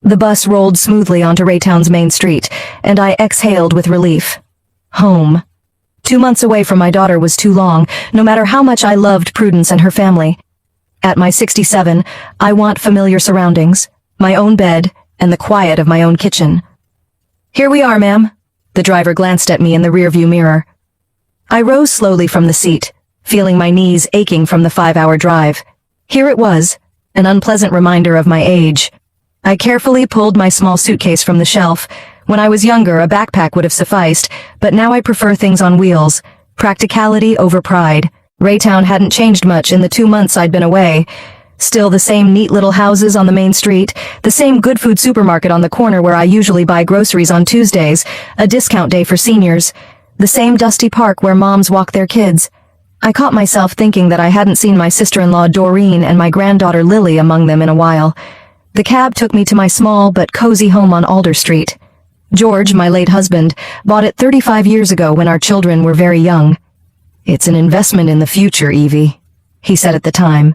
The bus rolled smoothly onto Raytown's main street, and I exhaled with relief. Home. 2 months away from my daughter was too long, no matter how much I loved Prudence and her family. At my 67, I want familiar surroundings, my own bed, and the quiet of my own kitchen. "Here we are, ma'am." The driver glanced at me in the rearview mirror. I rose slowly from the seat, feeling my knees aching from the 5-hour drive. Here it was, an unpleasant reminder of my age. I carefully pulled my small suitcase from the shelf. When I was younger, a backpack would have sufficed, but now I prefer things on wheels. Practicality over pride. Raytown hadn't changed much in the 2 months I'd been away. Still the same neat little houses on the main street, the same good food supermarket on the corner where I usually buy groceries on Tuesdays, a discount day for seniors. The same dusty park where moms walk their kids. I caught myself thinking that I hadn't seen my sister-in-law Doreen and my granddaughter Lily among them in a while. The cab took me to my small but cozy home on Alder Street. George, my late husband, bought it 35 years ago when our children were very young. "It's an investment in the future, Evie," he said at the time.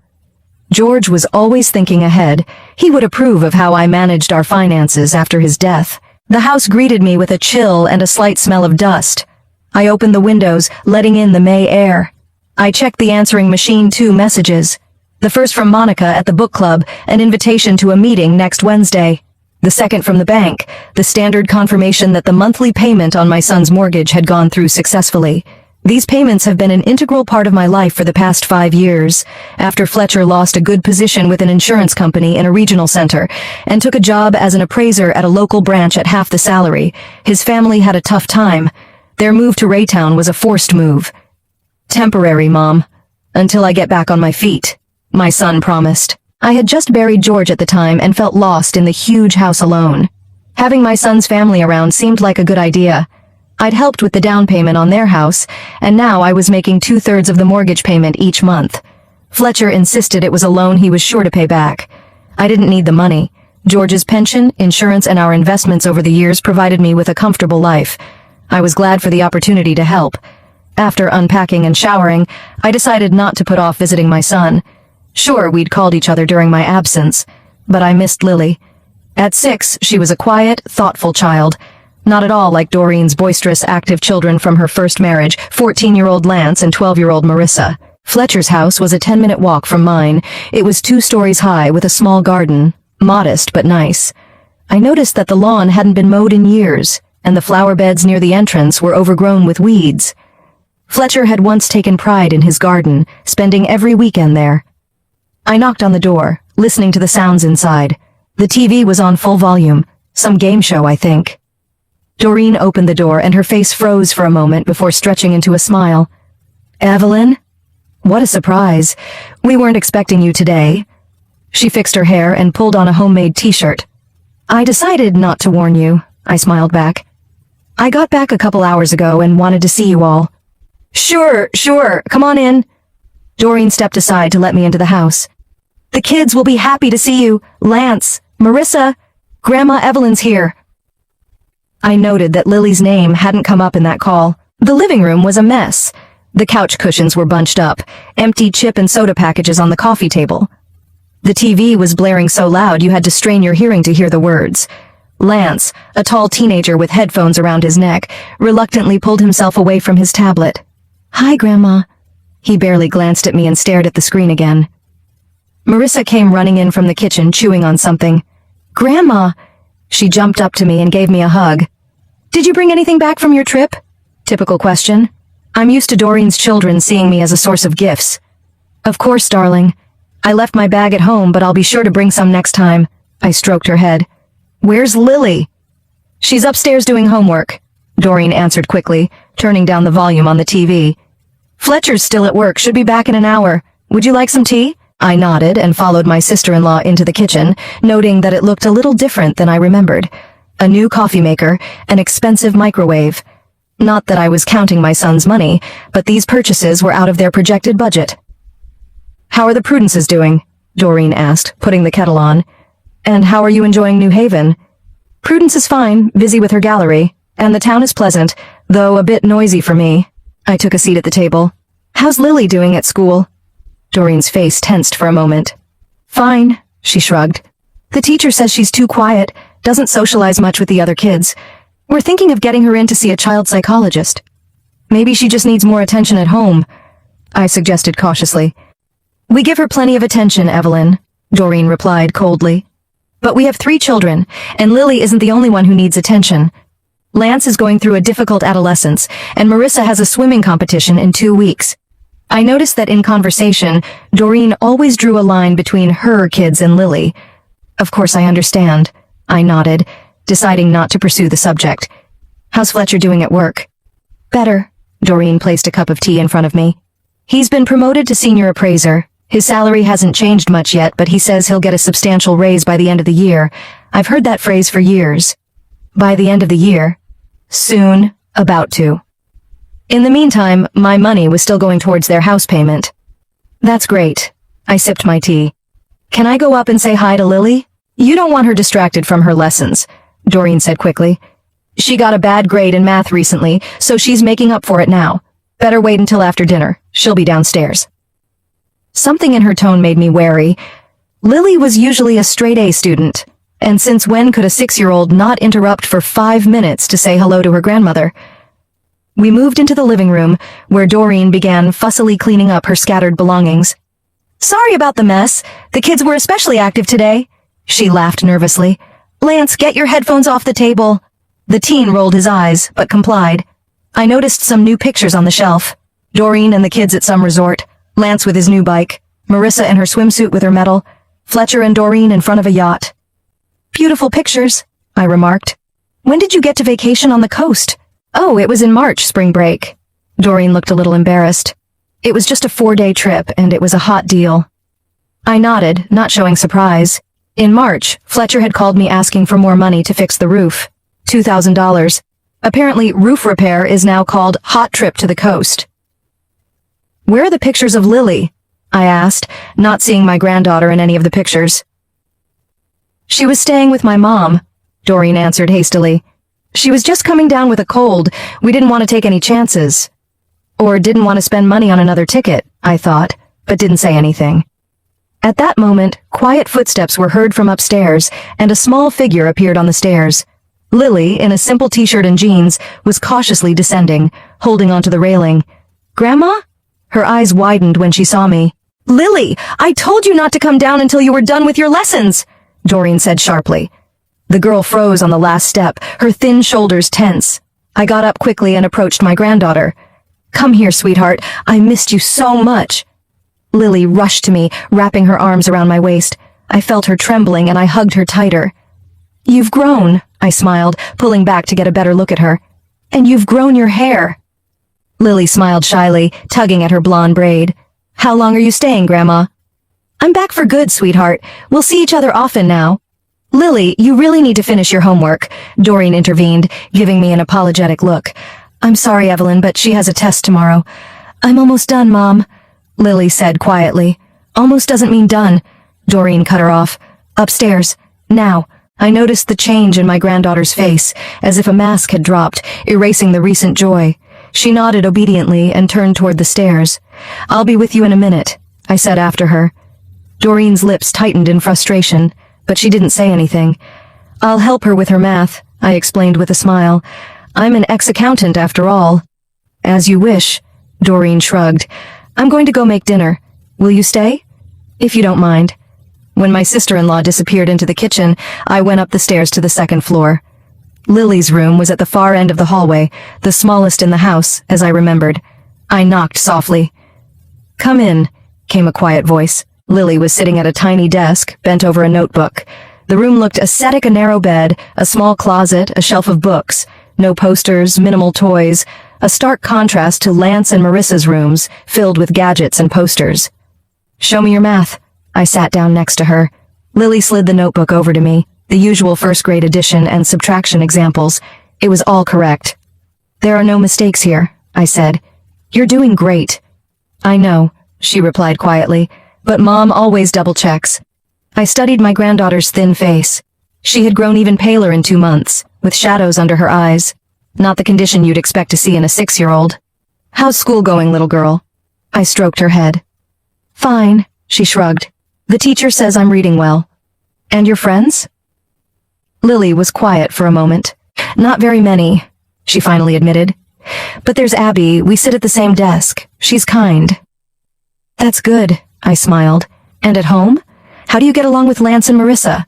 George was always thinking ahead. He would approve of how I managed our finances after his death. The house greeted me with a chill and a slight smell of dust. I opened the windows, letting in the May air. I checked the answering machine, 2 messages. The first from Monica at the book club, an invitation to a meeting next Wednesday. The second from the bank, the standard confirmation that the monthly payment on my son's mortgage had gone through successfully. These payments have been an integral part of my life for the past 5 years. After Fletcher lost a good position with an insurance company in a regional center and took a job as an appraiser at a local branch at half the salary, his family had a tough time. Their move to Raytown was a forced move. "Temporary, Mom. Until I get back on my feet," my son promised. I had just buried George at the time and felt lost in the huge house alone. Having my son's family around seemed like a good idea. I'd helped with the down payment on their house, and now I was making 2/3 of the mortgage payment each month. Fletcher insisted it was a loan he was sure to pay back. I didn't need the money. George's pension, insurance, and our investments over the years provided me with a comfortable life. I was glad for the opportunity to help. After unpacking and showering, I decided not to put off visiting my son. Sure, we'd called each other during my absence, but I missed Lily. At 6, she was a quiet, thoughtful child. Not at all like Doreen's boisterous, active children from her first marriage, 14-year-old Lance and 12-year-old Marissa. Fletcher's house was a 10-minute walk from mine. It was 2 stories high with a small garden, modest but nice. I noticed that the lawn hadn't been mowed in years, and the flower beds near the entrance were overgrown with weeds. Fletcher had once taken pride in his garden, spending every weekend there. I knocked on the door, listening to the sounds inside. The TV was on full volume, some game show, I think. Doreen opened the door and her face froze for a moment before stretching into a smile. "Evelyn? What a surprise. We weren't expecting you today." She fixed her hair and pulled on a homemade t-shirt. "I decided not to warn you," I smiled back. "I got back a couple hours ago and wanted to see you all." Sure, come on in." Doreen stepped aside to let me into the house. "The kids will be happy to see you. Lance, Marissa, Grandma Evelyn's here." I noted that Lily's name hadn't come up in that call. The living room was a mess. The couch cushions were bunched up, empty chip and soda packages on the coffee table. The TV was blaring so loud you had to strain your hearing to hear the words. Lance, a tall teenager with headphones around his neck, reluctantly pulled himself away from his tablet. "Hi, Grandma." He barely glanced at me and stared at the screen again. Marissa came running in from the kitchen, chewing on something. "Grandma!" She jumped up to me and gave me a hug. "Did you bring anything back from your trip?" Typical question. I'm used to Doreen's children seeing me as a source of gifts. "Of course, darling. I left my bag at home, but I'll be sure to bring some next time." I stroked her head. "Where's Lily?" "She's upstairs doing homework," Doreen answered quickly, turning down the volume on the TV. "Fletcher's still at work, should be back in an hour. Would you like some tea?" I nodded and followed my sister-in-law into the kitchen, noting that it looked a little different than I remembered. A new coffee maker, an expensive microwave. Not that I was counting my son's money, but these purchases were out of their projected budget. "How are the Prudences doing?" Doreen asked, putting the kettle on. "And how are you enjoying New Haven?" "Prudence is fine, busy with her gallery, and the town is pleasant, though a bit noisy for me." I took a seat at the table. "How's Lily doing at school?" Doreen's face tensed for a moment. "Fine," she shrugged. The teacher says she's too quiet, doesn't socialize much with the other kids. We're thinking of getting her in to see a child psychologist. Maybe she just needs more attention at home, I suggested cautiously. We give her plenty of attention, Evelyn, Doreen replied coldly. But we have 3 children, and Lily isn't the only one who needs attention. Lance is going through a difficult adolescence, and Marissa has a swimming competition in 2 weeks. I noticed that in conversation, Doreen always drew a line between her kids and Lily. Of course I understand, I nodded, deciding not to pursue the subject. How's Fletcher doing at work? Better. Doreen placed a cup of tea in front of me. He's been promoted to senior appraiser. His salary hasn't changed much yet, but he says he'll get a substantial raise by the end of the year. I've heard that phrase for years. By the end of the year? Soon, about to. In the meantime, my money was still going towards their house payment. That's great. I sipped my tea. Can I go up and say hi to Lily? You don't want her distracted from her lessons, Doreen said quickly. She got a bad grade in math recently, so she's making up for it now. Better wait until after dinner. She'll be downstairs. Something in her tone made me wary. Lily was usually a straight-A student, and since when could a 6-year-old not interrupt for 5 minutes to say hello to her grandmother? We moved into the living room, where Doreen began fussily cleaning up her scattered belongings. Sorry about the mess. The kids were especially active today. She laughed nervously. Lance, get your headphones off the table. The teen rolled his eyes, but complied. I noticed some new pictures on the shelf. Doreen and the kids at some resort, Lance with his new bike, Marissa in her swimsuit with her medal, Fletcher and Doreen in front of a yacht. Beautiful pictures, I remarked. When did you get to vacation on the coast? Oh, it was in March, spring break. Doreen looked a little embarrassed. It was just a 4-day trip, and it was a hot deal. I nodded, not showing surprise. In March, Fletcher had called me asking for more money to fix the roof. $2,000. Apparently, roof repair is now called hot trip to the coast. Where are the pictures of Lily? I asked, not seeing my granddaughter in any of the pictures. She was staying with my mom, Doreen answered hastily. She was just coming down with a cold. We didn't want to take any chances. Or didn't want to spend money on another ticket, I thought, but didn't say anything. At that moment, quiet footsteps were heard from upstairs, and a small figure appeared on the stairs. Lily, in a simple t-shirt and jeans, was cautiously descending, holding onto the railing. Grandma? Her eyes widened when she saw me. Lily, I told you not to come down until you were done with your lessons, Doreen said sharply. The girl froze on the last step, her thin shoulders tense. I got up quickly and approached my granddaughter. Come here, sweetheart. I missed you so much. Lily rushed to me, wrapping her arms around my waist. I felt her trembling and I hugged her tighter. You've grown, I smiled, pulling back to get a better look at her. And you've grown your hair. Lily smiled shyly, tugging at her blonde braid. How long are you staying, Grandma? I'm back for good, sweetheart. We'll see each other often now. Lily, you really need to finish your homework, Doreen intervened, giving me an apologetic look. I'm sorry, Evelyn, but she has a test tomorrow. I'm almost done, Mom, Lily said quietly. Almost doesn't mean done, Doreen cut her off. Upstairs, now. I noticed the change in my granddaughter's face, as if a mask had dropped, erasing the recent joy. She nodded obediently and turned toward the stairs. I'll be with you in a minute, I said after her. Doreen's lips tightened in frustration, but she didn't say anything. I'll help her with her math, I explained with a smile. I'm an ex-accountant after all. As you wish, Doreen shrugged. I'm going to go make dinner. Will you stay? If you don't mind. When my sister-in-law disappeared into the kitchen, I went up the stairs to the second floor. Lily's room was at the far end of the hallway, the smallest in the house, as I remembered. I knocked softly. Come in, came a quiet voice. Lily was sitting at a tiny desk, bent over a notebook. The room looked ascetic, a narrow bed, a small closet, a shelf of books. No posters, minimal toys, a stark contrast to Lance and Marissa's rooms, filled with gadgets and posters. Show me your math. I sat down next to her. Lily slid the notebook over to me, the usual first-grade addition and subtraction examples. It was all correct. There are no mistakes here, I said. You're doing great. I know, she replied quietly, but Mom always double-checks. I studied my granddaughter's thin face. She had grown even paler in 2 months, with shadows under her eyes. Not the condition you'd expect to see in a 6-year-old. How's school going, little girl? I stroked her head. Fine, she shrugged. The teacher says I'm reading well. And your friends? Lily was quiet for a moment. Not very many, she finally admitted. But there's Abby, we sit at the same desk. She's kind. That's good, I smiled. And at home? How do you get along with Lance and Marissa?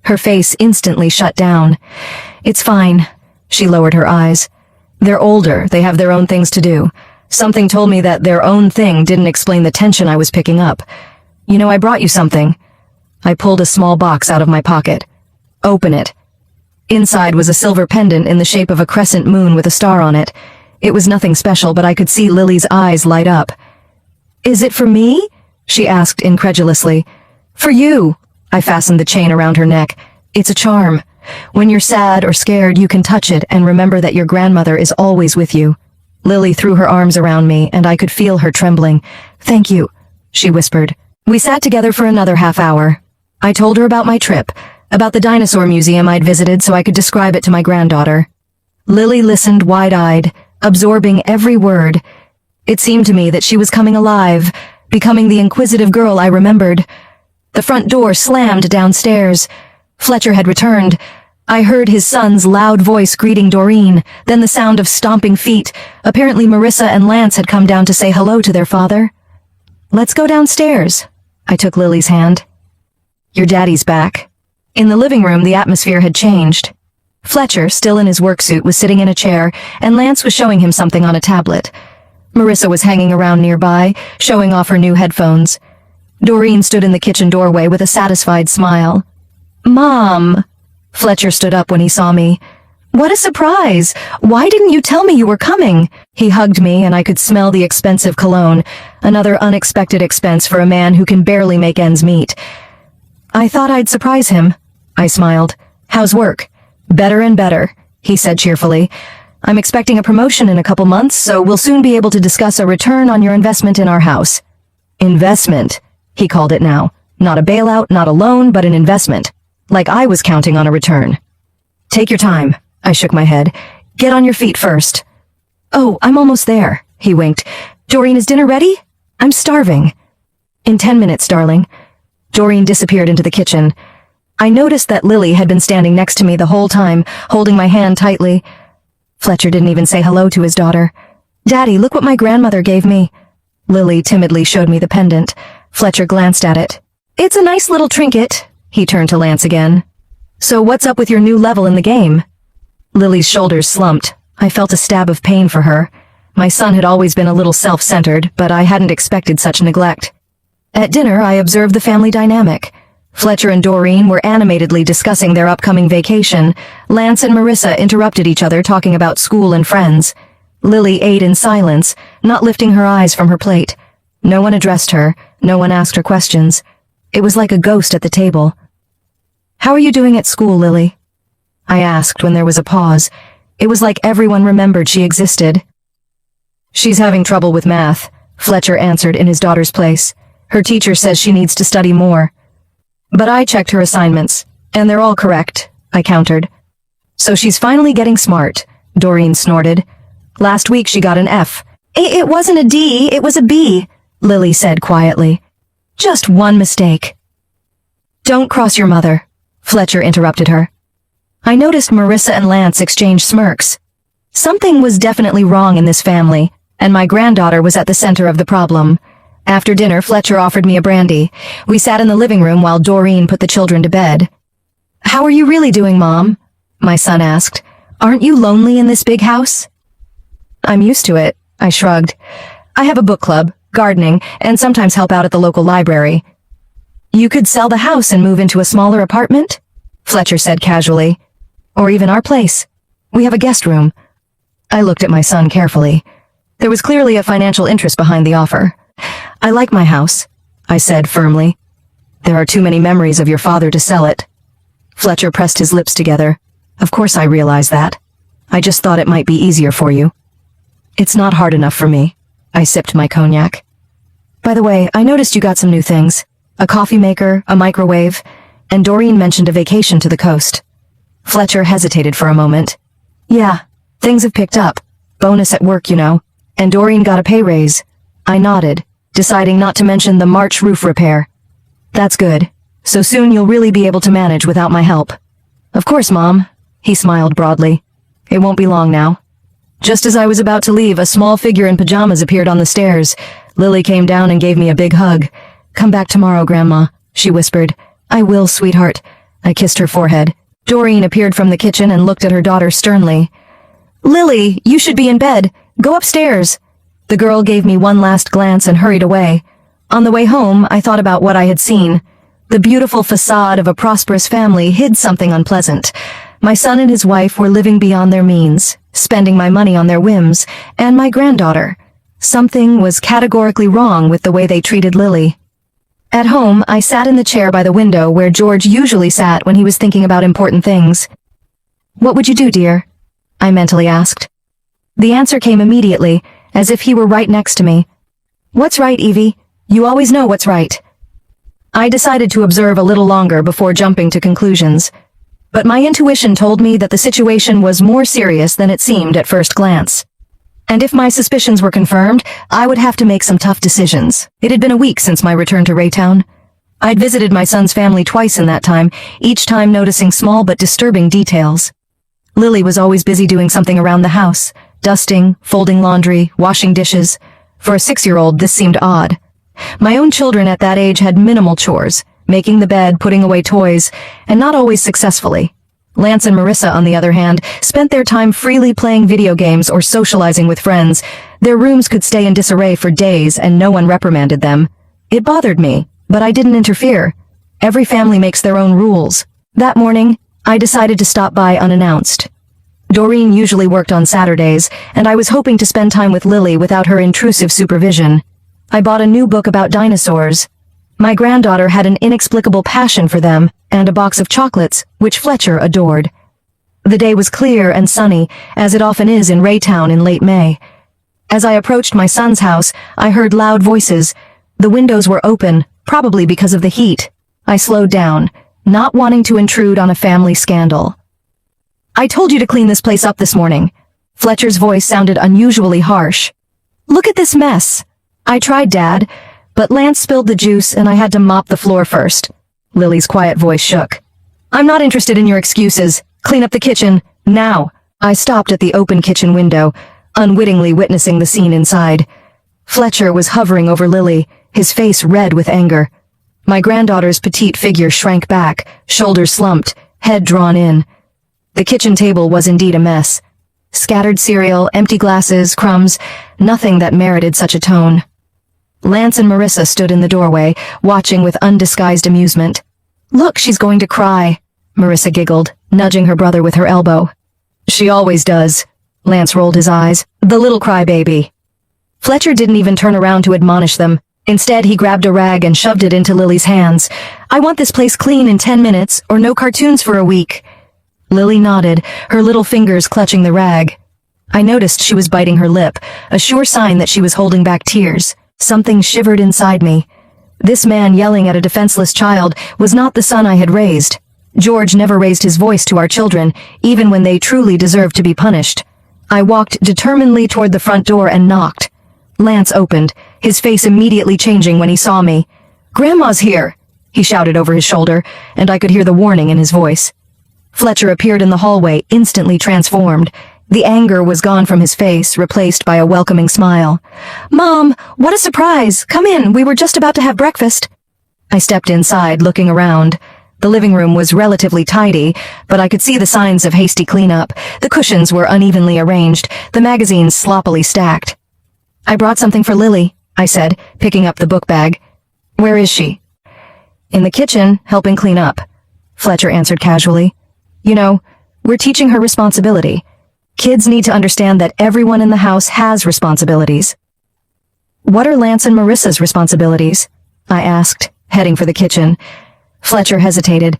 Her face instantly shut down. It's fine. She lowered her eyes. They're older, they have their own things to do. Something told me that their own thing didn't explain the tension I was picking up. You know, I brought you something. I pulled a small box out of my pocket. Open it. Inside was a silver pendant in the shape of a crescent moon with a star on it. It was nothing special, but I could see Lily's eyes light up. Is it for me? She asked incredulously. For you. I fastened the chain around her neck. It's a charm. When you're sad or scared, you can touch it and remember that your grandmother is always with you. Lily threw her arms around me, and I could feel her trembling. Thank you, she whispered. We sat together for another half hour. I told her about my trip, about the dinosaur museum I'd visited so I could describe it to my granddaughter. Lily listened wide-eyed, absorbing every word. It seemed to me that she was coming alive, becoming the inquisitive girl I remembered. The front door slammed downstairs. Fletcher had returned. I heard his son's loud voice greeting Doreen, then the sound of stomping feet. Apparently Marissa and Lance had come down to say hello to their father. Let's go downstairs. I took Lily's hand. Your daddy's back. In the living room, the atmosphere had changed. Fletcher, still in his work suit, was sitting in a chair, and Lance was showing him something on a tablet. Marissa was hanging around nearby, showing off her new headphones. Doreen stood in the kitchen doorway with a satisfied smile. Mom! Fletcher stood up when he saw me. What a surprise! Why didn't you tell me you were coming? He hugged me, and I could smell the expensive cologne, another unexpected expense for a man who can barely make ends meet. I thought I'd surprise him. I smiled. How's work? Better and better, he said cheerfully. I'm expecting a promotion in a couple months, so we'll soon be able to discuss a return on your investment in our house. Investment, he called it now. Not a bailout, not a loan, but an investment. Like I was counting on a return. Take your time, I shook my head. Get on your feet first. Oh, I'm almost there, he winked. Doreen, is dinner ready? I'm starving. In 10 minutes, darling. Doreen disappeared into the kitchen. I noticed that Lily had been standing next to me the whole time, holding my hand tightly. Fletcher didn't even say hello to his daughter. Daddy, look what my grandmother gave me. Lily timidly showed me the pendant. Fletcher glanced at it. It's a nice little trinket. He turned to Lance again. So what's up with your new level in the game? Lily's shoulders slumped. I felt a stab of pain for her. My son had always been a little self-centered, but I hadn't expected such neglect. At dinner, I observed the family dynamic. Fletcher and Doreen were animatedly discussing their upcoming vacation. Lance and Marissa interrupted each other talking about school and friends. Lily ate in silence, not lifting her eyes from her plate. No one addressed her. No one asked her questions. It was like a ghost at the table. How are you doing at school, Lily? I asked when there was a pause. It was like everyone remembered she existed. She's having trouble with math, Fletcher answered in his daughter's place. Her teacher says she needs to study more. But I checked her assignments, and they're all correct, I countered. So she's finally getting smart, Doreen snorted. Last week she got an F. It wasn't a D, it was a B, Lily said quietly. Just one mistake. Don't cross your mother, Fletcher interrupted her. I noticed Marissa and Lance exchange smirks. Something was definitely wrong in this family, and my granddaughter was at the center of the problem. After dinner, Fletcher offered me a brandy. We sat in the living room while Doreen put the children to bed. How are you really doing, Mom? My son asked. Aren't you lonely in this big house? I'm used to it, I shrugged. I have a book club, gardening, and sometimes help out at the local library. You could sell the house and move into a smaller apartment? Fletcher said casually. Or even our place. We have a guest room. I looked at my son carefully. There was clearly a financial interest behind the offer. I like my house, I said firmly. There are too many memories of your father to sell it. Fletcher pressed his lips together. Of course I realize that. I just thought it might be easier for you. It's not hard enough for me. I sipped my cognac. By the way, I noticed you got some new things. A coffee maker, a microwave, and Doreen mentioned a vacation to the coast. Fletcher hesitated for a moment. Yeah, things have picked up. Bonus at work, you know. And Doreen got a pay raise. I nodded, deciding not to mention the March roof repair. That's good. So soon you'll really be able to manage without my help. Of course, Mom. He smiled broadly. It won't be long now. Just as I was about to leave, a small figure in pajamas appeared on the stairs. Lily came down and gave me a big hug. Come back tomorrow, Grandma, she whispered. I will, sweetheart. I kissed her forehead. Doreen appeared from the kitchen and looked at her daughter sternly. Lily, you should be in bed. Go upstairs. The girl gave me one last glance and hurried away. On the way home, I thought about what I had seen. The beautiful facade of a prosperous family hid something unpleasant. My son and his wife were living beyond their means, spending my money on their whims, and my granddaughter. Something was categorically wrong with the way they treated Lily. At home, I sat in the chair by the window where George usually sat when he was thinking about important things. What would you do, dear? I mentally asked. The answer came immediately, as if he were right next to me. What's right, Evie? You always know what's right. I decided to observe a little longer before jumping to conclusions. But my intuition told me that the situation was more serious than it seemed at first glance. And if my suspicions were confirmed, I would have to make some tough decisions. It had been a week since my return to Raytown. I'd visited my son's family twice in that time, each time noticing small but disturbing details. Lily was always busy doing something around the house, dusting, folding laundry, washing dishes. For a 6-year-old, this seemed odd. My own children at that age had minimal chores, making the bed, putting away toys, and not always successfully. Lance and Marissa, on the other hand, spent their time freely playing video games or socializing with friends. Their rooms could stay in disarray for days and no one reprimanded them. It bothered me, but I didn't interfere. Every family makes their own rules. That morning, I decided to stop by unannounced. Doreen usually worked on Saturdays, and I was hoping to spend time with Lily without her intrusive supervision. I bought a new book about dinosaurs. My granddaughter had an inexplicable passion for them, and a box of chocolates, which Fletcher adored. The day was clear and sunny, as it often is in Raytown in late May. As I approached my son's house, I heard loud voices. The windows were open, probably because of the heat. I slowed down, not wanting to intrude on a family scandal. I told you to clean this place up this morning. Fletcher's voice sounded unusually harsh. Look at this mess. I tried, Dad, but Lance spilled the juice and I had to mop the floor first. Lily's quiet voice shook. I'm not interested in your excuses. Clean up the kitchen, now. I stopped at the open kitchen window, unwittingly witnessing the scene inside. Fletcher was hovering over Lily, his face red with anger. My granddaughter's petite figure shrank back, shoulders slumped, head drawn in. The kitchen table was indeed a mess. Scattered cereal, empty glasses, crumbs, nothing that merited such a tone. Lance and Marissa stood in the doorway, watching with undisguised amusement. Look, she's going to cry, Marissa giggled, nudging her brother with her elbow. She always does. Lance rolled his eyes. The little crybaby. Fletcher didn't even turn around to admonish them. Instead, he grabbed a rag and shoved it into Lily's hands. I want this place clean in 10 minutes, or no cartoons for a week. Lily nodded, her little fingers clutching the rag. I noticed she was biting her lip, a sure sign that she was holding back tears. Something shivered inside me. This man yelling at a defenseless child was not the son I had raised. George never raised his voice to our children, even when they truly deserved to be punished. I walked determinedly toward the front door and knocked. Lance opened, his face immediately changing when he saw me. Grandma's here, he shouted over his shoulder, and I could hear the warning in his voice. Fletcher appeared in the hallway, instantly transformed. The anger was gone from his face, replaced by a welcoming smile. Mom, what a surprise! Come in, we were just about to have breakfast. I stepped inside, looking around. The living room was relatively tidy, but I could see the signs of hasty cleanup. The cushions were unevenly arranged, the magazines sloppily stacked. I brought something for Lily, I said, picking up the book bag. Where is she? In the kitchen, helping clean up, Fletcher answered casually. You know, we're teaching her responsibility. Kids need to understand that everyone in the house has responsibilities. What are Lance and Marissa's responsibilities? I asked, heading for the kitchen. Fletcher hesitated.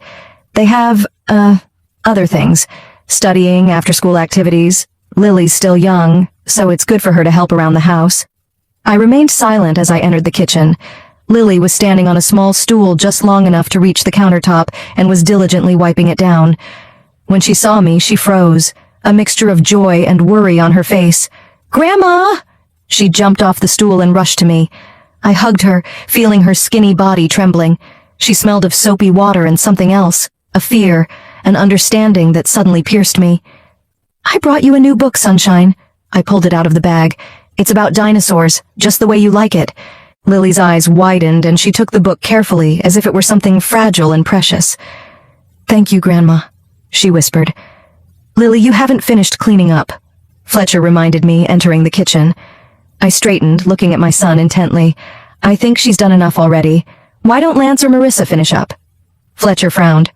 They have, other things. Studying, after-school activities. Lily's still young, so it's good for her to help around the house. I remained silent as I entered the kitchen. Lily was standing on a small stool just long enough to reach the countertop and was diligently wiping it down. When she saw me, she froze, a mixture of joy and worry on her face. Grandma! She jumped off the stool and rushed to me. I hugged her, feeling her skinny body trembling. She smelled of soapy water and something else, a fear, an understanding that suddenly pierced me. "I brought you a new book, Sunshine." I pulled it out of the bag. "It's about dinosaurs, just the way you like it." Lily's eyes widened and she took the book carefully, as if it were something fragile and precious. "Thank you, Grandma," she whispered. "Lily, you haven't finished cleaning up," Fletcher reminded me, entering the kitchen. I straightened, looking at my son intently. "I think she's done enough already. Why don't Lance or Marissa finish up?" Fletcher frowned.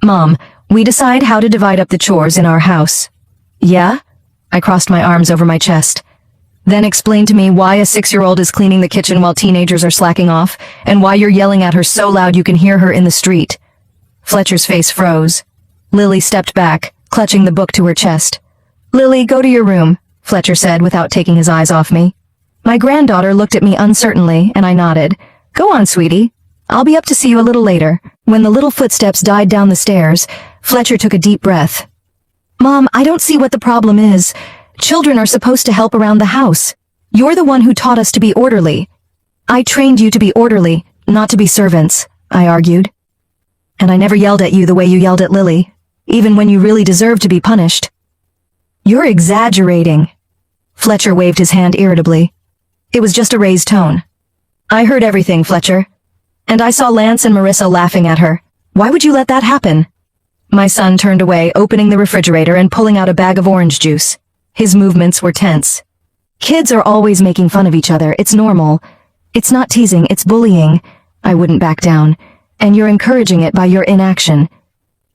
"Mom, we decide how to divide up the chores in our house." "Yeah?" I crossed my arms over my chest. "Then explain to me why a 6-year-old is cleaning the kitchen while teenagers are slacking off, and why you're yelling at her so loud you can hear her in the street." Fletcher's face froze. Lily stepped back, clutching the book to her chest. "Lily, go to your room," Fletcher said without taking his eyes off me. My granddaughter looked at me uncertainly, and I nodded. "Go on, sweetie. I'll be up to see you a little later." When the little footsteps died down the stairs, Fletcher took a deep breath. "Mom, I don't see what the problem is. Children are supposed to help around the house. You're the one who taught us to be orderly." "I trained you to be orderly, not to be servants," I argued. "And I never yelled at you the way you yelled at Lily, even when you really deserved to be punished." "You're exaggerating." Fletcher waved his hand irritably. "It was just a raised tone." "I heard everything, Fletcher. And I saw Lance and Marissa laughing at her. Why would you let that happen?" My son turned away, opening the refrigerator and pulling out a bag of orange juice. His movements were tense. "Kids are always making fun of each other. It's normal. It's not teasing, it's bullying." I wouldn't back down. "And you're encouraging it by your inaction."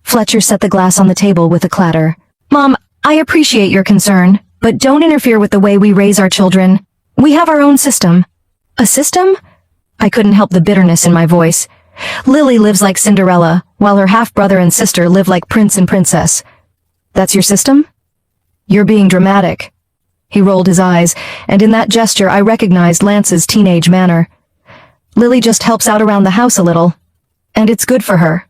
Fletcher set the glass on the table with a clatter. "Mom, I appreciate your concern, but don't interfere with the way we raise our children. We have our own system." "A system?" I couldn't help the bitterness in my voice. "Lily lives like Cinderella, while her half-brother and sister live like prince and princess." "That's your system?" "You're being dramatic." He rolled his eyes, and in that gesture I recognized Lance's teenage manner. "Lily just helps out around the house a little, and it's good for her."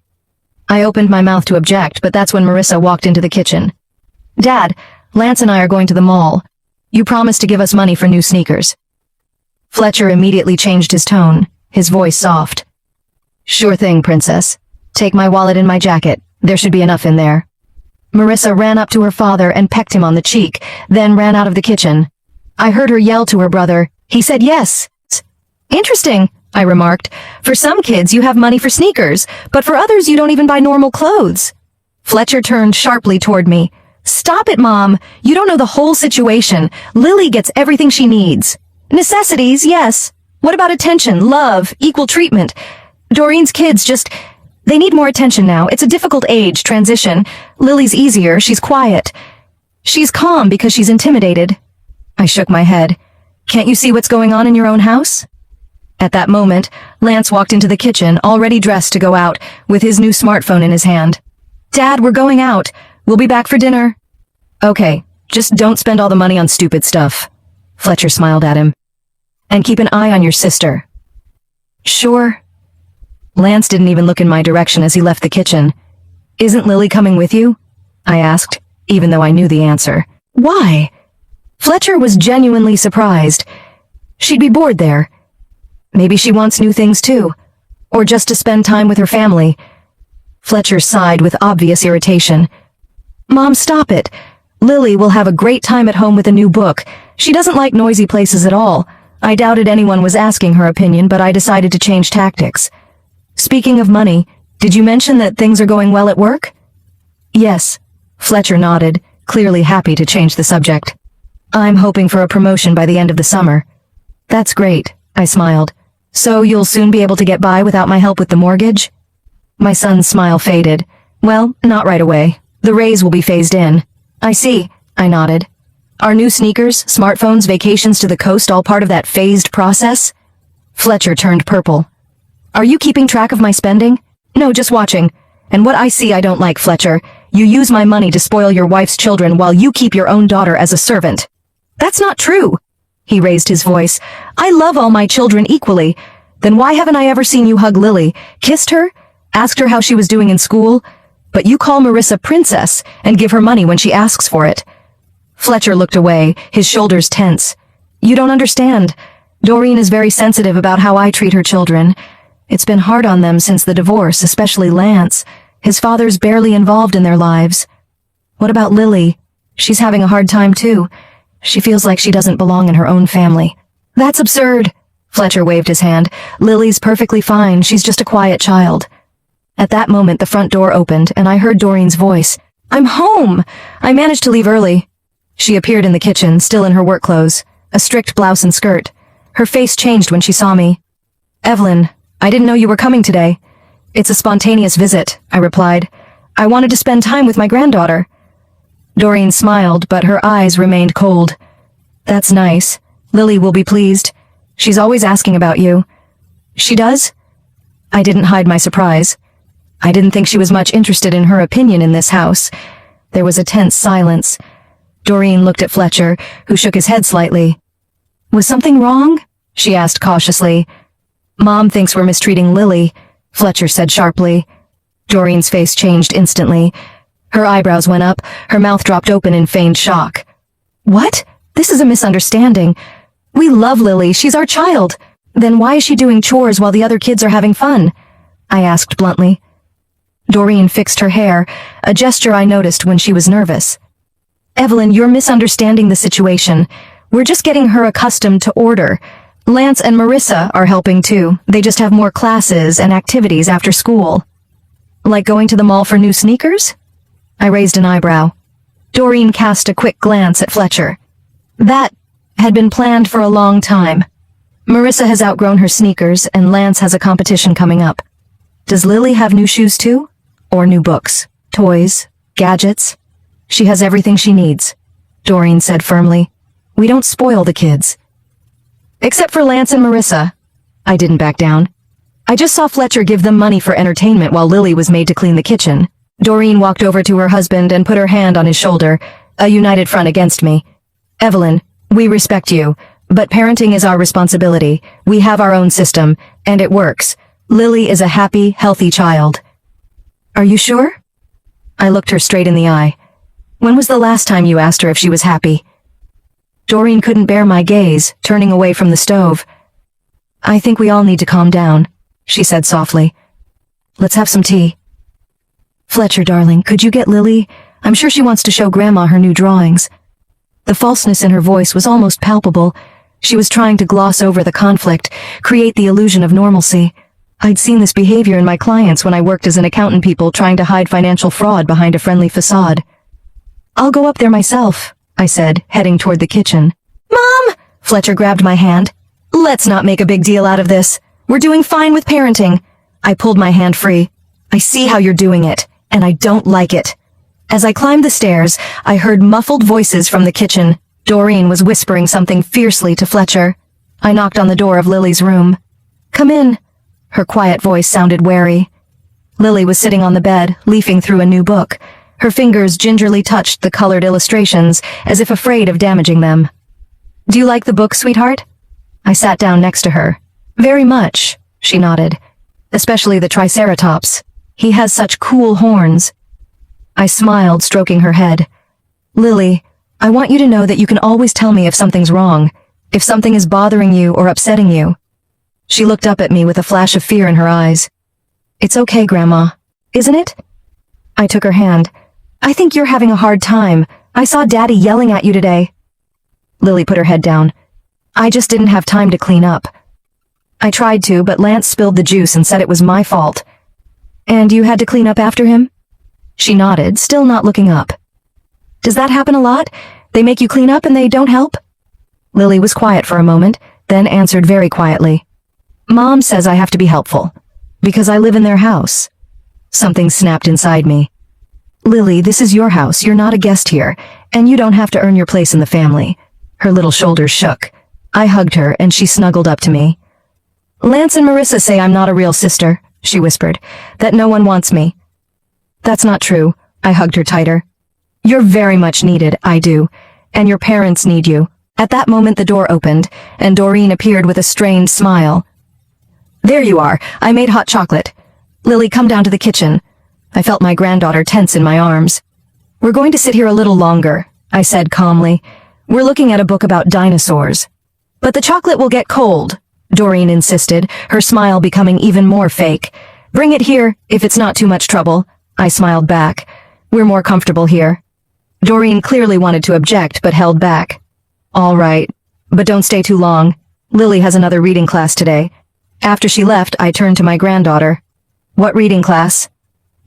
I opened my mouth to object, but that's when Marissa walked into the kitchen. "Dad, Lance and I are going to the mall. You promised to give us money for new sneakers." Fletcher immediately changed his tone, his voice soft. "Sure thing, princess. Take my wallet and my jacket. There should be enough in there." Marissa ran up to her father and pecked him on the cheek, then ran out of the kitchen. I heard her yell to her brother. He said yes. "Interesting," I remarked. "For some kids you have money for sneakers, but for others you don't even buy normal clothes." Fletcher turned sharply toward me. "Stop it, Mom. You don't know the whole situation. Lily gets everything she needs. Necessities, yes. What about attention, love, equal treatment? Doreen's kids they need more attention now. It's a difficult age transition. Lily's easier, she's quiet. She's calm because she's intimidated." I shook my head. "Can't you see what's going on in your own house?" At that moment, Lance walked into the kitchen, already dressed to go out, with his new smartphone in his hand. "Dad, we're going out. We'll be back for dinner." "Okay, just don't spend all the money on stupid stuff." Fletcher smiled at him. "And keep an eye on your sister." "Sure." Lance didn't even look in my direction as he left the kitchen. "Isn't Lily coming with you?" I asked, even though I knew the answer. "Why?" Fletcher was genuinely surprised. "She'd be bored there. Maybe she wants new things too. Or just to spend time with her family." Fletcher sighed with obvious irritation. "Mom, stop it. Lily will have a great time at home with a new book. She doesn't like noisy places at all." I doubted anyone was asking her opinion, but I decided to change tactics. "Speaking of money, did you mention that things are going well at work?" "Yes." Fletcher nodded, clearly happy to change the subject. "I'm hoping for a promotion by the end of the summer." "That's great," I smiled. "So you'll soon be able to get by without my help with the mortgage?" My son's smile faded. "Well, not right away. The raise will be phased in." "I see," I nodded. "Are new sneakers, smartphones, vacations to the coast all part of that phased process?" Fletcher turned purple. "Are you keeping track of my spending?" "No, just watching. And what I see I don't like, Fletcher. You use my money to spoil your wife's children while you keep your own daughter as a servant." "That's not true." He raised his voice. "I love all my children equally. Then why haven't I ever seen you hug Lily, kissed her, asked her how she was doing in school? But you call Marissa princess and give her money when she asks for it." Fletcher looked away, his shoulders tense. "You don't understand. Doreen is very sensitive about how I treat her children. It's been hard on them since the divorce, especially Lance. His father's barely involved in their lives. What about Lily? She's having a hard time too. She feels like she doesn't belong in her own family. That's absurd. Fletcher waved his hand. Lily's perfectly fine. She's just a quiet child. At that moment, the front door opened, and I heard Doreen's voice. I'm home! I managed to leave early. She appeared in the kitchen, still in her work clothes, a strict blouse and skirt. Her face changed when she saw me. Evelyn, I didn't know you were coming today. It's a spontaneous visit, I replied. I wanted to spend time with my granddaughter. Doreen smiled, but her eyes remained cold. That's nice. Lily will be pleased. She's always asking about you. She does? I didn't hide my surprise. I didn't think she was much interested in her opinion in this house. There was a tense silence. Doreen looked at Fletcher, who shook his head slightly. Was something wrong? She asked cautiously. Mom thinks we're mistreating Lily, Fletcher said sharply. Doreen's face changed instantly. Her eyebrows went up, her mouth dropped open in feigned shock. What? This is a misunderstanding. We love Lily, she's our child. Then why is she doing chores while the other kids are having fun? I asked bluntly. Doreen fixed her hair, a gesture I noticed when she was nervous. Evelyn, you're misunderstanding the situation. We're just getting her accustomed to order. Lance and Marissa are helping too. They just have more classes and activities after school. Like going to the mall for new sneakers? I raised an eyebrow. Doreen cast a quick glance at Fletcher. That had been planned for a long time. Marissa has outgrown her sneakers, and Lance has a competition coming up. Does Lily have new shoes too? Or new books, toys, gadgets? She has everything she needs, Doreen said firmly. We don't spoil the kids. Except for Lance and Marissa. I didn't back down. I just saw Fletcher give them money for entertainment while Lily was made to clean the kitchen. Doreen walked over to her husband and put her hand on his shoulder, a united front against me. Evelyn, we respect you, but parenting is our responsibility. We have our own system, and it works. Lily is a happy, healthy child. Are you sure? I looked her straight in the eye. When was the last time you asked her if she was happy? Doreen couldn't bear my gaze, turning away from the stove. I think we all need to calm down, she said softly. Let's have some tea. Fletcher, darling, could you get Lily? I'm sure she wants to show Grandma her new drawings. The falseness in her voice was almost palpable. She was trying to gloss over the conflict, create the illusion of normalcy. I'd seen this behavior in my clients when I worked as an accountant, people trying to hide financial fraud behind a friendly facade. I'll go up there myself, I said, heading toward the kitchen. Mom! Fletcher grabbed my hand. Let's not make a big deal out of this. We're doing fine with parenting. I pulled my hand free. I see how you're doing it, and I don't like it. As I climbed the stairs, I heard muffled voices from the kitchen. Doreen was whispering something fiercely to Fletcher. I knocked on the door of Lily's room. Come in. Her quiet voice sounded wary. Lily was sitting on the bed, leafing through a new book. Her fingers gingerly touched the colored illustrations, as if afraid of damaging them. Do you like the book, sweetheart? I sat down next to her. Very much, she nodded. Especially the Triceratops. He has such cool horns. I smiled, stroking her head. Lily, I want you to know that you can always tell me if something's wrong, if something is bothering you or upsetting you. She looked up at me with a flash of fear in her eyes. It's okay, Grandma. Isn't it? I took her hand. I think you're having a hard time. I saw Daddy yelling at you today. Lily put her head down. I just didn't have time to clean up. I tried to, but Lance spilled the juice and said it was my fault. And you had to clean up after him? She nodded, still not looking up. Does that happen a lot? They make you clean up and they don't help? Lily was quiet for a moment, then answered very quietly. Mom says I have to be helpful, because I live in their house. Something snapped inside me. Lily, this is your house, you're not a guest here, and you don't have to earn your place in the family. Her little shoulders shook. I hugged her, and she snuggled up to me. Lance and Marissa say I'm not a real sister, she whispered, that no one wants me. That's not true. I hugged her tighter. You're very much needed, I do, and your parents need you. At that moment the door opened, and Doreen appeared with a strained smile. There you are. I made hot chocolate. Lily, come down to the kitchen. I felt my granddaughter tense in my arms. We're going to sit here a little longer, I said calmly. We're looking at a book about dinosaurs. But the chocolate will get cold. Doreen insisted, her smile becoming even more fake. Bring it here, if it's not too much trouble. I smiled back. We're more comfortable here. Doreen clearly wanted to object, but held back. All right, but don't stay too long. Lily has another reading class today. After she left, I turned to my granddaughter. What reading class?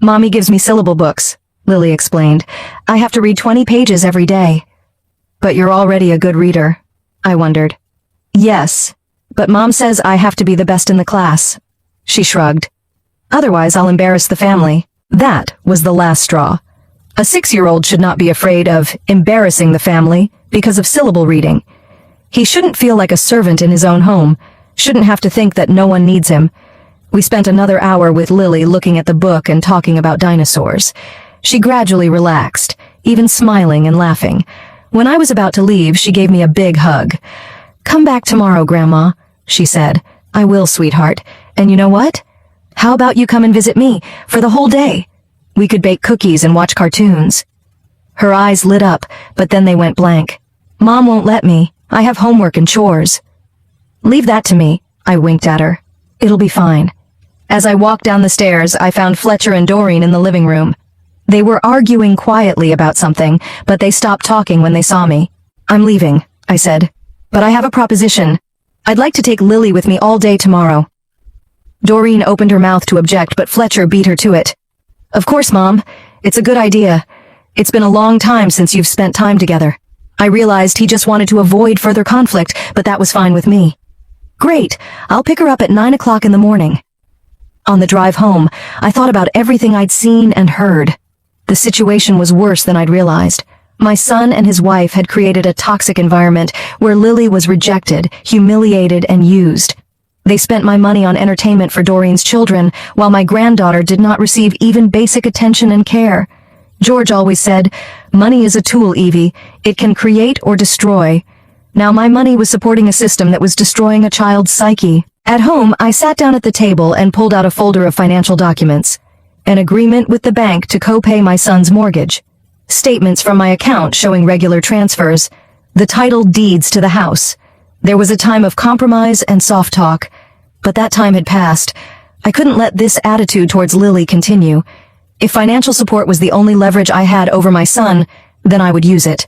Mommy gives me syllable books, Lily explained. I have to read 20 pages every day. But you're already a good reader, I wondered. Yes, but Mom says I have to be the best in the class. She shrugged. Otherwise, I'll embarrass the family. That was the last straw. A 6-year-old should not be afraid of embarrassing the family because of syllable reading. He shouldn't feel like a servant in his own home, shouldn't have to think that no one needs him. We spent another hour with Lily looking at the book and talking about dinosaurs. She gradually relaxed, even smiling and laughing. When I was about to leave, she gave me a big hug. Come back tomorrow, Grandma, she said. I will, sweetheart. And you know what? How about you come and visit me for the whole day? We could bake cookies and watch cartoons. Her eyes lit up, but then they went blank. Mom won't let me. I have homework and chores. Leave that to me, I winked at her. It'll be fine. As I walked down the stairs, I found Fletcher and Doreen in the living room. They were arguing quietly about something, but they stopped talking when they saw me. I'm leaving, I said. But I have a proposition. I'd like to take Lily with me all day tomorrow. Doreen opened her mouth to object, but Fletcher beat her to it. Of course, Mom. It's a good idea. It's been a long time since you've spent time together. I realized he just wanted to avoid further conflict, but that was fine with me. Great. I'll pick her up at 9 o'clock in the morning. On the drive home, I thought about everything I'd seen and heard. The situation was worse than I'd realized. My son and his wife had created a toxic environment where Lily was rejected, humiliated, and used. They spent my money on entertainment for Doreen's children, while my granddaughter did not receive even basic attention and care. George always said, money is a tool, Evie. It can create or destroy. Now my money was supporting a system that was destroying a child's psyche. At home, I sat down at the table and pulled out a folder of financial documents. An agreement with the bank to co-pay my son's mortgage. Statements from my account showing regular transfers. The title deeds to the house. There was a time of compromise and soft talk. But that time had passed. I couldn't let this attitude towards Lily continue. If financial support was the only leverage I had over my son, then I would use it.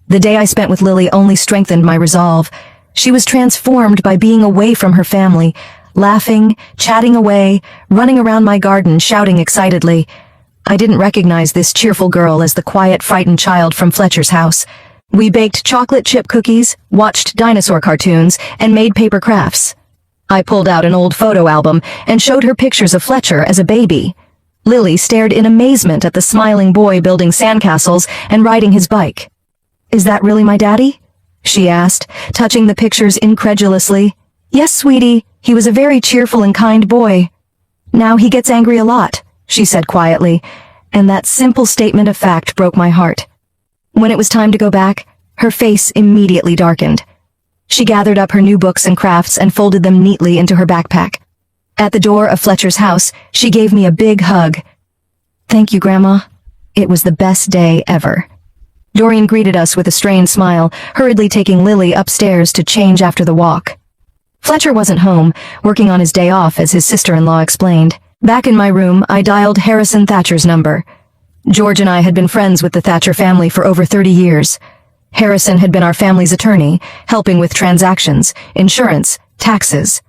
The day I spent with Lily only strengthened my resolve. She was transformed by being away from her family, laughing, chatting away, running around my garden, shouting excitedly. I didn't recognize this cheerful girl as the quiet, frightened child from Fletcher's house. We baked chocolate chip cookies, watched dinosaur cartoons, and made paper crafts. I pulled out an old photo album and showed her pictures of Fletcher as a baby. Lily stared in amazement at the smiling boy building sandcastles and riding his bike. Is that really my daddy? She asked, touching the pictures incredulously. Yes, sweetie, he was a very cheerful and kind boy. Now he gets angry a lot, she said quietly, and that simple statement of fact broke my heart. When it was time to go back, her face immediately darkened. She gathered up her new books and crafts and folded them neatly into her backpack. At the door of Fletcher's house, she gave me a big hug. Thank you, Grandma. It was the best day ever. Doreen greeted us with a strained smile, hurriedly taking Lily upstairs to change after the walk. Fletcher wasn't home, working on his day off, as his sister-in-law explained. Back in my room, I dialed Harrison Thatcher's number. George and I had been friends with the Thatcher family for over 30 years. Harrison had been our family's attorney, helping with transactions, insurance, taxes.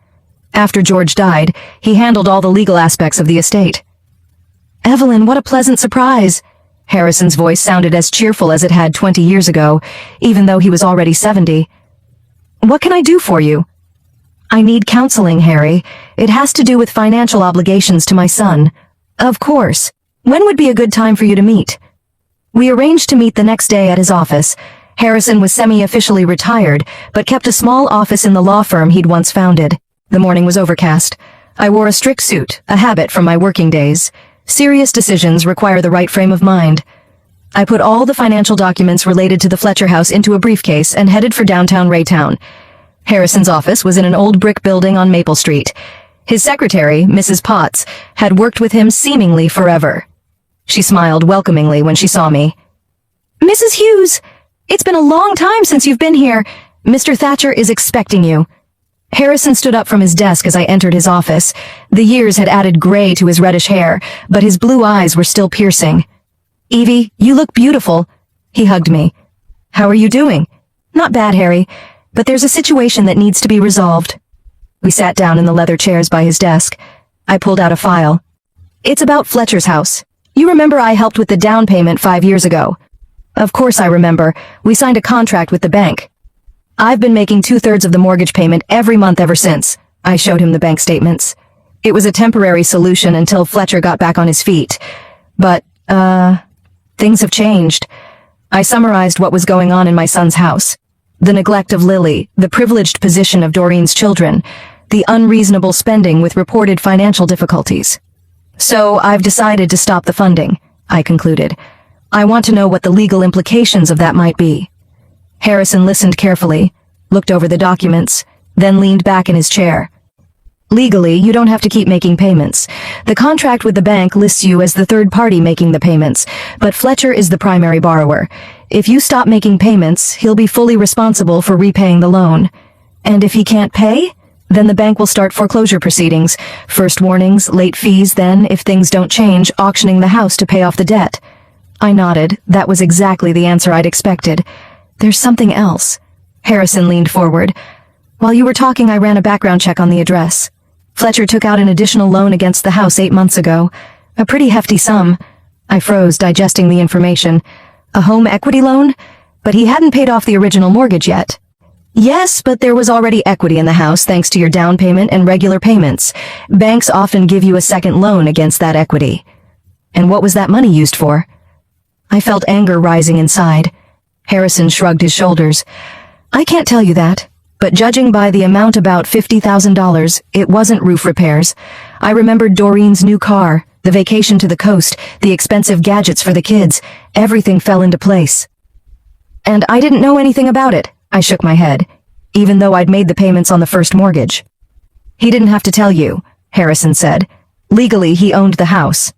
After George died, he handled all the legal aspects of the estate. Evelyn, what a pleasant surprise! Harrison's voice sounded as cheerful as it had 20 years ago, even though he was already 70. What can I do for you? I need counseling, Harry. It has to do with financial obligations to my son. Of course. When would be a good time for you to meet? We arranged to meet the next day at his office. Harrison was semi-officially retired, but kept a small office in the law firm he'd once founded. The morning was overcast. I wore a strict suit, a habit from my working days. Serious decisions require the right frame of mind. I put all the financial documents related to the Fletcher house into a briefcase and headed for downtown Raytown. Harrison's office was in an old brick building on Maple Street. His secretary, Mrs. Potts, had worked with him seemingly forever. She smiled welcomingly when she saw me. Mrs. Hughes, it's been a long time since you've been here. Mr. Thatcher is expecting you. Harrison stood up from his desk as I entered his office. The years had added gray to his reddish hair, but his blue eyes were still piercing. "Evie, you look beautiful." He hugged me. "How are you doing?" "Not bad, Harry, but there's a situation that needs to be resolved." We sat down in the leather chairs by his desk. I pulled out a file. "It's about Fletcher's house. You remember I helped with the down payment 5 years ago?" "Of course I remember. We signed a contract with the bank." "I've been making 2/3 of the mortgage payment every month ever since." I showed him the bank statements. It was a temporary solution until Fletcher got back on his feet. But, things have changed. I summarized what was going on in my son's house. The neglect of Lily, the privileged position of Doreen's children, the unreasonable spending with reported financial difficulties. "So I've decided to stop the funding," I concluded. "I want to know what the legal implications of that might be." Harrison listened carefully, looked over the documents, then leaned back in his chair. "Legally, you don't have to keep making payments. The contract with the bank lists you as the third party making the payments, but Fletcher is the primary borrower. If you stop making payments, he'll be fully responsible for repaying the loan. And if he can't pay, then the bank will start foreclosure proceedings. First warnings, late fees, then, if things don't change, auctioning the house to pay off the debt." I nodded. That was exactly the answer I'd expected. "There's something else." Harrison leaned forward. "While you were talking, I ran a background check on the address. Fletcher took out an additional loan against the house 8 months ago. A pretty hefty sum." I froze, digesting the information. "A home equity loan? But he hadn't paid off the original mortgage yet." "Yes, but there was already equity in the house thanks to your down payment and regular payments. Banks often give you a second loan against that equity." "And what was that money used for?" I felt anger rising inside. Harrison shrugged his shoulders. "I can't tell you that, but judging by the amount, about $50,000, it wasn't roof repairs. I remembered Doreen's new car, the vacation to the coast, the expensive gadgets for the kids. Everything fell into place. And I didn't know anything about it." I shook my head, "even though I'd made the payments on the first mortgage." "He didn't have to tell you," Harrison said. "Legally, he owned the house.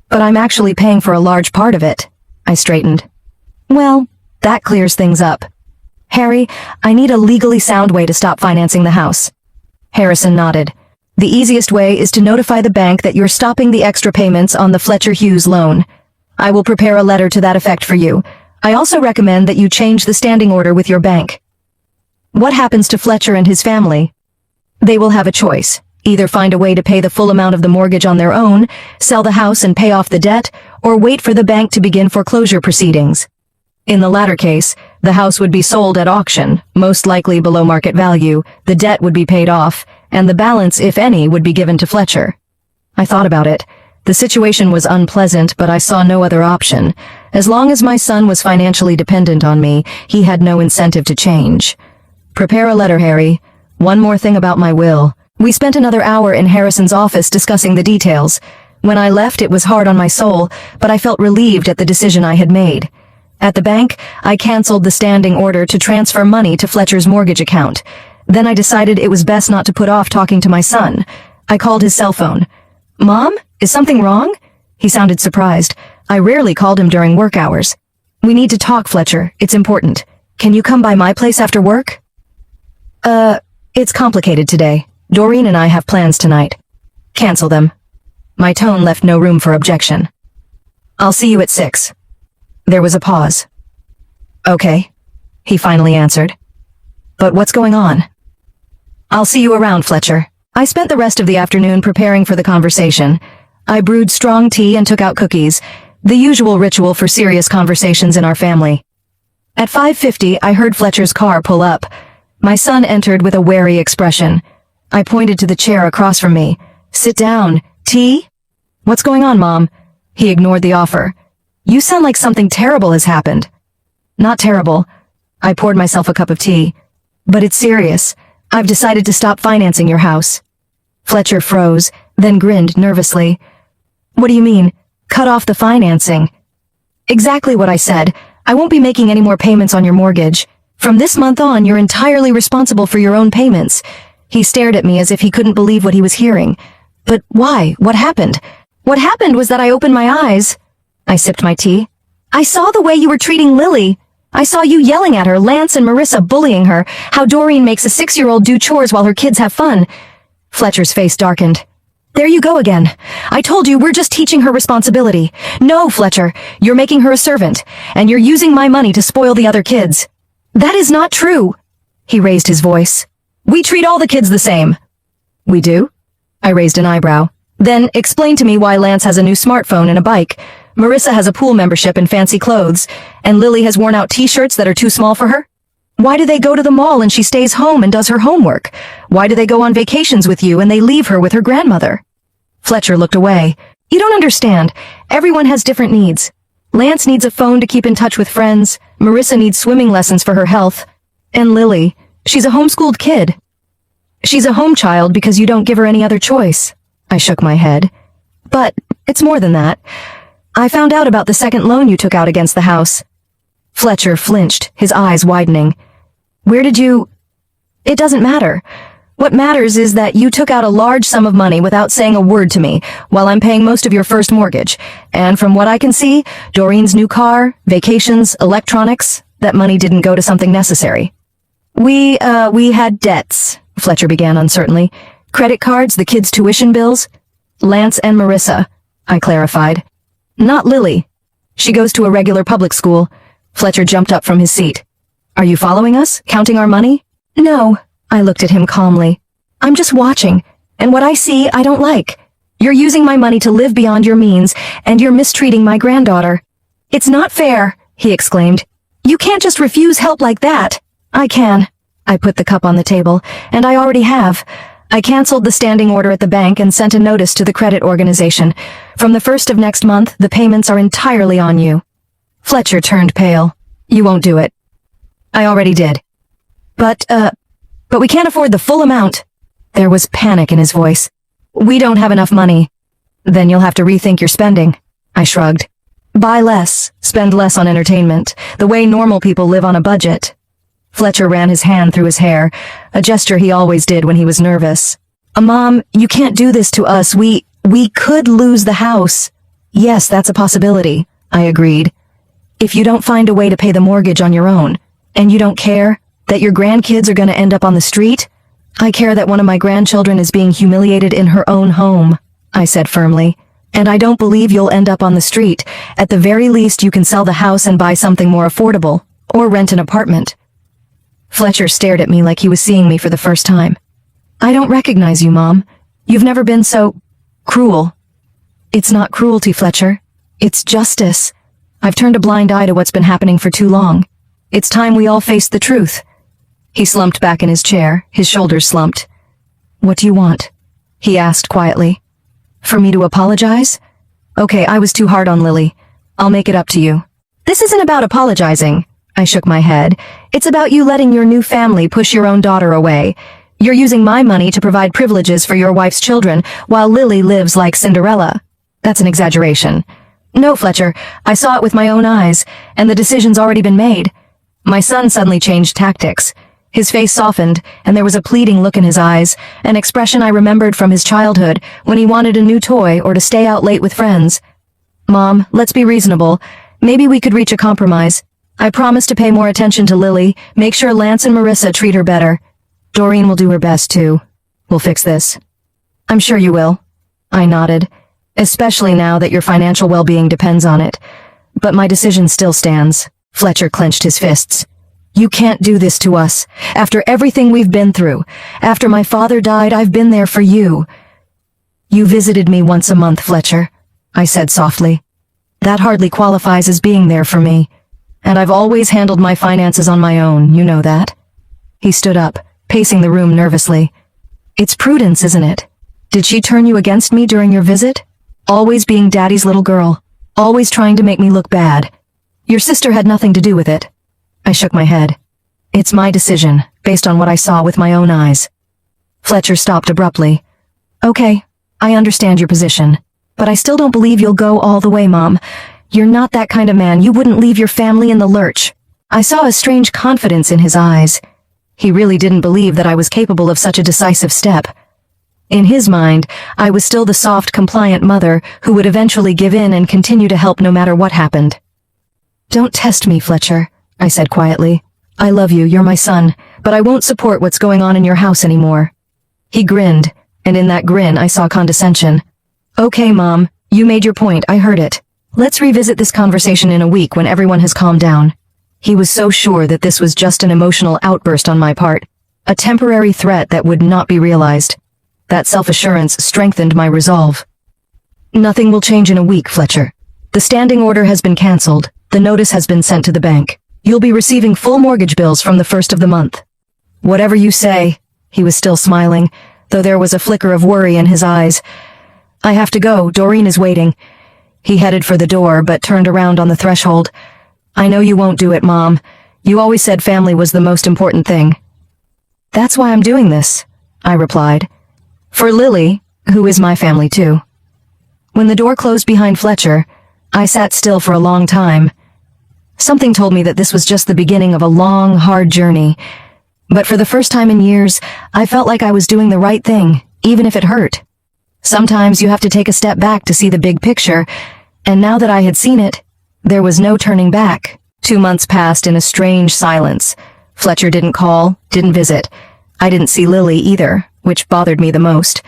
But I'm actually paying for a large part of it." I straightened. "Well, that clears things up. Harry, I need a legally sound way to stop financing the house." Harrison nodded. "The easiest way is to notify the bank that you're stopping the extra payments on the Fletcher Hughes loan. I will prepare a letter to that effect for you. I also recommend that you change the standing order with your bank." "What happens to Fletcher and his family?" "They will have a choice. Either find a way to pay the full amount of the mortgage on their own, sell the house and pay off the debt, or wait for the bank to begin foreclosure proceedings. In the latter case, the house would be sold at auction, most likely below market value, the debt would be paid off, and the balance, if any, would be given to Fletcher." I thought about it. The situation was unpleasant, but I saw no other option. As long as my son was financially dependent on me, he had no incentive to change. "Prepare a letter, Harry. One more thing about my will." We spent another hour in Harrison's office discussing the details. When I left, it was hard on my soul, but I felt relieved at the decision I had made. At the bank, I canceled the standing order to transfer money to Fletcher's mortgage account. Then I decided it was best not to put off talking to my son. I called his cell phone. "Mom, is something wrong?" He sounded surprised. I rarely called him during work hours. "We need to talk, Fletcher. It's important. Can you come by my place after work?" It's complicated today. Doreen and I have plans tonight." "Cancel them." My tone left no room for objection. "I'll see you at 6. There was a pause. "Okay," he finally answered. "But what's going on?" "I'll see you around, Fletcher." I spent the rest of the afternoon preparing for the conversation. I brewed strong tea and took out cookies, the usual ritual for serious conversations in our family. At 5:50, I heard Fletcher's car pull up. My son entered with a wary expression. I pointed to the chair across from me. "Sit down. Tea?" "What's going on, Mom?" He ignored the offer. "You sound like something terrible has happened." "Not terrible." I poured myself a cup of tea. "But it's serious. I've decided to stop financing your house." Fletcher froze, then grinned nervously. "What do you mean? Cut off the financing?" "Exactly what I said. I won't be making any more payments on your mortgage. From this month on, you're entirely responsible for your own payments." He stared at me as if he couldn't believe what he was hearing. "But why? What happened?" "What happened was that I opened my eyes." I sipped my tea. "I saw the way you were treating Lily." I saw you yelling at her, Lance and Marissa bullying her, how Doreen makes a 6-year-old do chores while her kids have fun. Fletcher's face darkened. There you go again. I told you we're just teaching her responsibility. No, Fletcher, you're making her a servant, and you're using my money to spoil the other kids. That is not true. He raised his voice. We treat all the kids the same. We do? I raised an eyebrow. Then explain to me why Lance has a new smartphone and a bike, Marissa has a pool membership and fancy clothes, and Lily has worn out t-shirts that are too small for her? Why do they go to the mall and she stays home and does her homework? Why do they go on vacations with you and they leave her with her grandmother? Fletcher looked away. You don't understand. Everyone has different needs. Lance needs a phone to keep in touch with friends. Marissa needs swimming lessons for her health. And Lily, she's a homeschooled kid. She's a home child because you don't give her any other choice. I shook my head. But it's more than that. I found out about the second loan you took out against the house. Fletcher flinched, his eyes widening. Where did you... It doesn't matter. What matters is that you took out a large sum of money without saying a word to me, while I'm paying most of your first mortgage. And from what I can see, Doreen's new car, vacations, electronics, that money didn't go to something necessary. We had debts, Fletcher began uncertainly. Credit cards, the kids' tuition bills. Lance and Marissa, I clarified. Not Lily. She goes to a regular public school. Fletcher jumped up from his seat. Are you following us? Counting our money? No. I looked at him calmly. I'm just watching, and what I see I don't like. You're using my money to live beyond your means, and you're mistreating my granddaughter. It's not fair, he exclaimed. You can't just refuse help like that. I can. I put the cup on the table, and I already have. I canceled the standing order at the bank and sent a notice to the credit organization. From the 1st of next month, the payments are entirely on you. Fletcher turned pale. You won't do it. I already did. But we can't afford the full amount. There was panic in his voice. We don't have enough money. Then you'll have to rethink your spending. I shrugged. Buy less, spend less on entertainment, the way normal people live on a budget. Fletcher ran his hand through his hair, a gesture he always did when he was nervous. Mom, you can't do this to us. We could lose the house. Yes, that's a possibility, I agreed. If you don't find a way to pay the mortgage on your own, and you don't care that your grandkids are going to end up on the street, I care that one of my grandchildren is being humiliated in her own home, I said firmly. And I don't believe you'll end up on the street. At the very least, you can sell the house and buy something more affordable, or rent an apartment. Fletcher stared at me like he was seeing me for the first time. I don't recognize you, Mom. You've never been so... cruel. It's not cruelty, Fletcher. It's justice. I've turned a blind eye to what's been happening for too long. It's time we all faced the truth. He slumped back in his chair, his shoulders slumped. What do you want? He asked quietly. For me to apologize? Okay, I was too hard on Lily. I'll make it up to you. This isn't about apologizing. I shook my head. It's about you letting your new family push your own daughter away. You're using my money to provide privileges for your wife's children, while Lily lives like Cinderella. That's an exaggeration. No, Fletcher, I saw it with my own eyes, and the decision's already been made. My son suddenly changed tactics. His face softened, and there was a pleading look in his eyes, an expression I remembered from his childhood, when he wanted a new toy or to stay out late with friends. Mom, let's be reasonable. Maybe we could reach a compromise. I promise to pay more attention to Lily, make sure Lance and Marissa treat her better. Doreen will do her best, too. We'll fix this. I'm sure you will. I nodded. Especially now that your financial well-being depends on it. But my decision still stands. Fletcher clenched his fists. You can't do this to us. After everything we've been through. After my father died, I've been there for you. You visited me once a month, Fletcher, I said softly. That hardly qualifies as being there for me. And I've always handled my finances on my own, you know that. He stood up, pacing the room nervously. It's Prudence, isn't it? Did she turn you against me during your visit? Always being Daddy's little girl. Always trying to make me look bad. Your sister had nothing to do with it. I shook my head. It's my decision, based on what I saw with my own eyes. Fletcher stopped abruptly. Okay, I understand your position. But I still don't believe you'll go all the way, Mom. You're not that kind of man. You wouldn't leave your family in the lurch. I saw a strange confidence in his eyes. He really didn't believe that I was capable of such a decisive step. In his mind, I was still the soft, compliant mother who would eventually give in and continue to help no matter what happened. Don't test me, Fletcher. I said quietly. "I love you, you're my son, but I won't support what's going on in your house anymore." He grinned, and in that grin I saw condescension. "Okay, Mom, you made your point, I heard it. Let's revisit this conversation in a week when everyone has calmed down." He was so sure that this was just an emotional outburst on my part, a temporary threat that would not be realized. That self-assurance strengthened my resolve. "Nothing will change in a week, Fletcher. The standing order has been cancelled. The notice has been sent to the bank. You'll be receiving full mortgage bills from the 1st of the month." "Whatever you say." He was still smiling, though there was a flicker of worry in his eyes. "I have to go. Doreen is waiting." He headed for the door, but turned around on the threshold. "I know you won't do it, Mom. You always said family was the most important thing." "That's why I'm doing this," I replied. "For Lily, who is my family too." When the door closed behind Fletcher, I sat still for a long time. Something told me that this was just the beginning of a long, hard journey. But for the first time in years, I felt like I was doing the right thing, even if it hurt. Sometimes you have to take a step back to see the big picture, and now that I had seen it, there was no turning back. 2 months passed in a strange silence. Fletcher didn't call, didn't visit. I didn't see Lily either, which bothered me the most.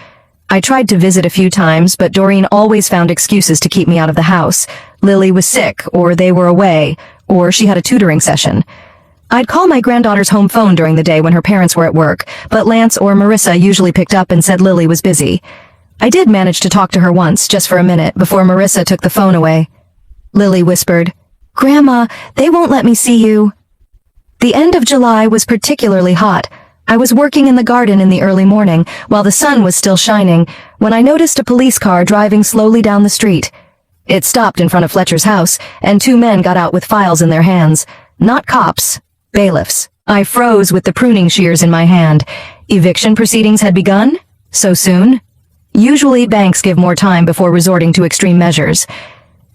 I tried to visit a few times, but Doreen always found excuses to keep me out of the house. Lily was sick, or they were away, or she had a tutoring session. I'd call my granddaughter's home phone during the day when her parents were at work, but Lance or Marissa usually picked up and said Lily was busy. I did manage to talk to her once, just for a minute, before Marissa took the phone away. Lily whispered, "Grandma, they won't let me see you." The end of July was particularly hot. I was working in the garden in the early morning, while the sun was still shining, when I noticed a police car driving slowly down the street. It stopped in front of Fletcher's house, and 2 men got out with files in their hands. Not cops, bailiffs. I froze with the pruning shears in my hand. Eviction proceedings had begun? So soon? Usually banks give more time before resorting to extreme measures.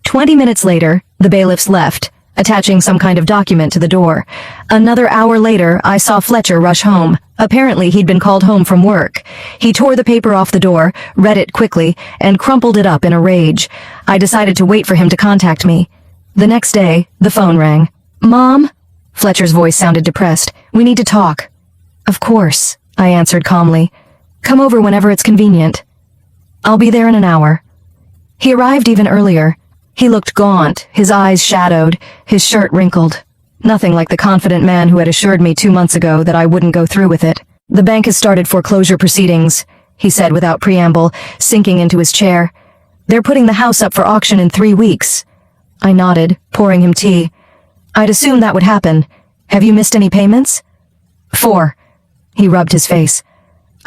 20 minutes later, the bailiffs left, attaching some kind of document to the door. Another hour later, I saw Fletcher rush home. Apparently, he'd been called home from work. He tore the paper off the door, read it quickly, and crumpled it up in a rage. I decided to wait for him to contact me. The next day, the phone rang. "Mom?" Fletcher's voice sounded depressed. "We need to talk." "Of course," I answered calmly. "Come over whenever it's convenient." "I'll be there in an hour." He arrived even earlier. He looked gaunt, his eyes shadowed, his shirt wrinkled. Nothing like the confident man who had assured me 2 months ago that I wouldn't go through with it. "The bank has started foreclosure proceedings," he said without preamble, sinking into his chair. "They're putting the house up for auction in 3 weeks." I nodded, pouring him tea. "I'd assume that would happen. Have you missed any payments?" 4. He rubbed his face.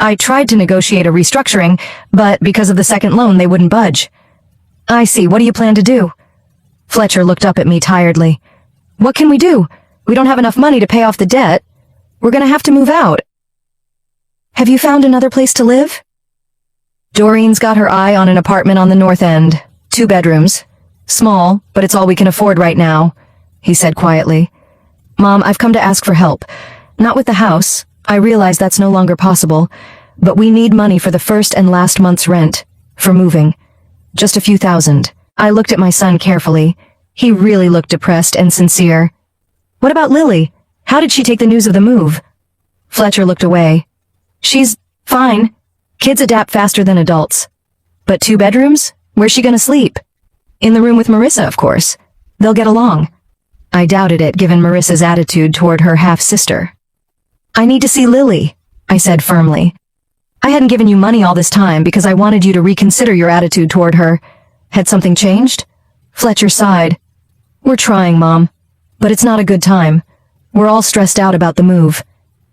"I tried to negotiate a restructuring, but because of the second loan, they wouldn't budge." "I see. What do you plan to do?" Fletcher looked up at me tiredly. "What can we do? We don't have enough money to pay off the debt. We're gonna have to move out." "Have you found another place to live?" "Doreen's got her eye on an apartment on the north end. 2 bedrooms. Small, but it's all we can afford right now," he said quietly. "Mom, I've come to ask for help. Not with the house. I realize that's no longer possible, but we need money for the first and last month's rent. For moving. Just a few thousand." I looked at my son carefully. He really looked depressed and sincere. "What about Lily? How did she take the news of the move?" Fletcher looked away. "She's fine. Kids adapt faster than adults." "But 2 bedrooms? Where's she gonna sleep?" "In the room with Marissa, of course. They'll get along." I doubted it, given Marissa's attitude toward her half-sister. "I need to see Lily," I said firmly. "I hadn't given you money all this time because I wanted you to reconsider your attitude toward her. Had something changed?" Fletcher sighed. "We're trying, Mom. But it's not a good time. We're all stressed out about the move.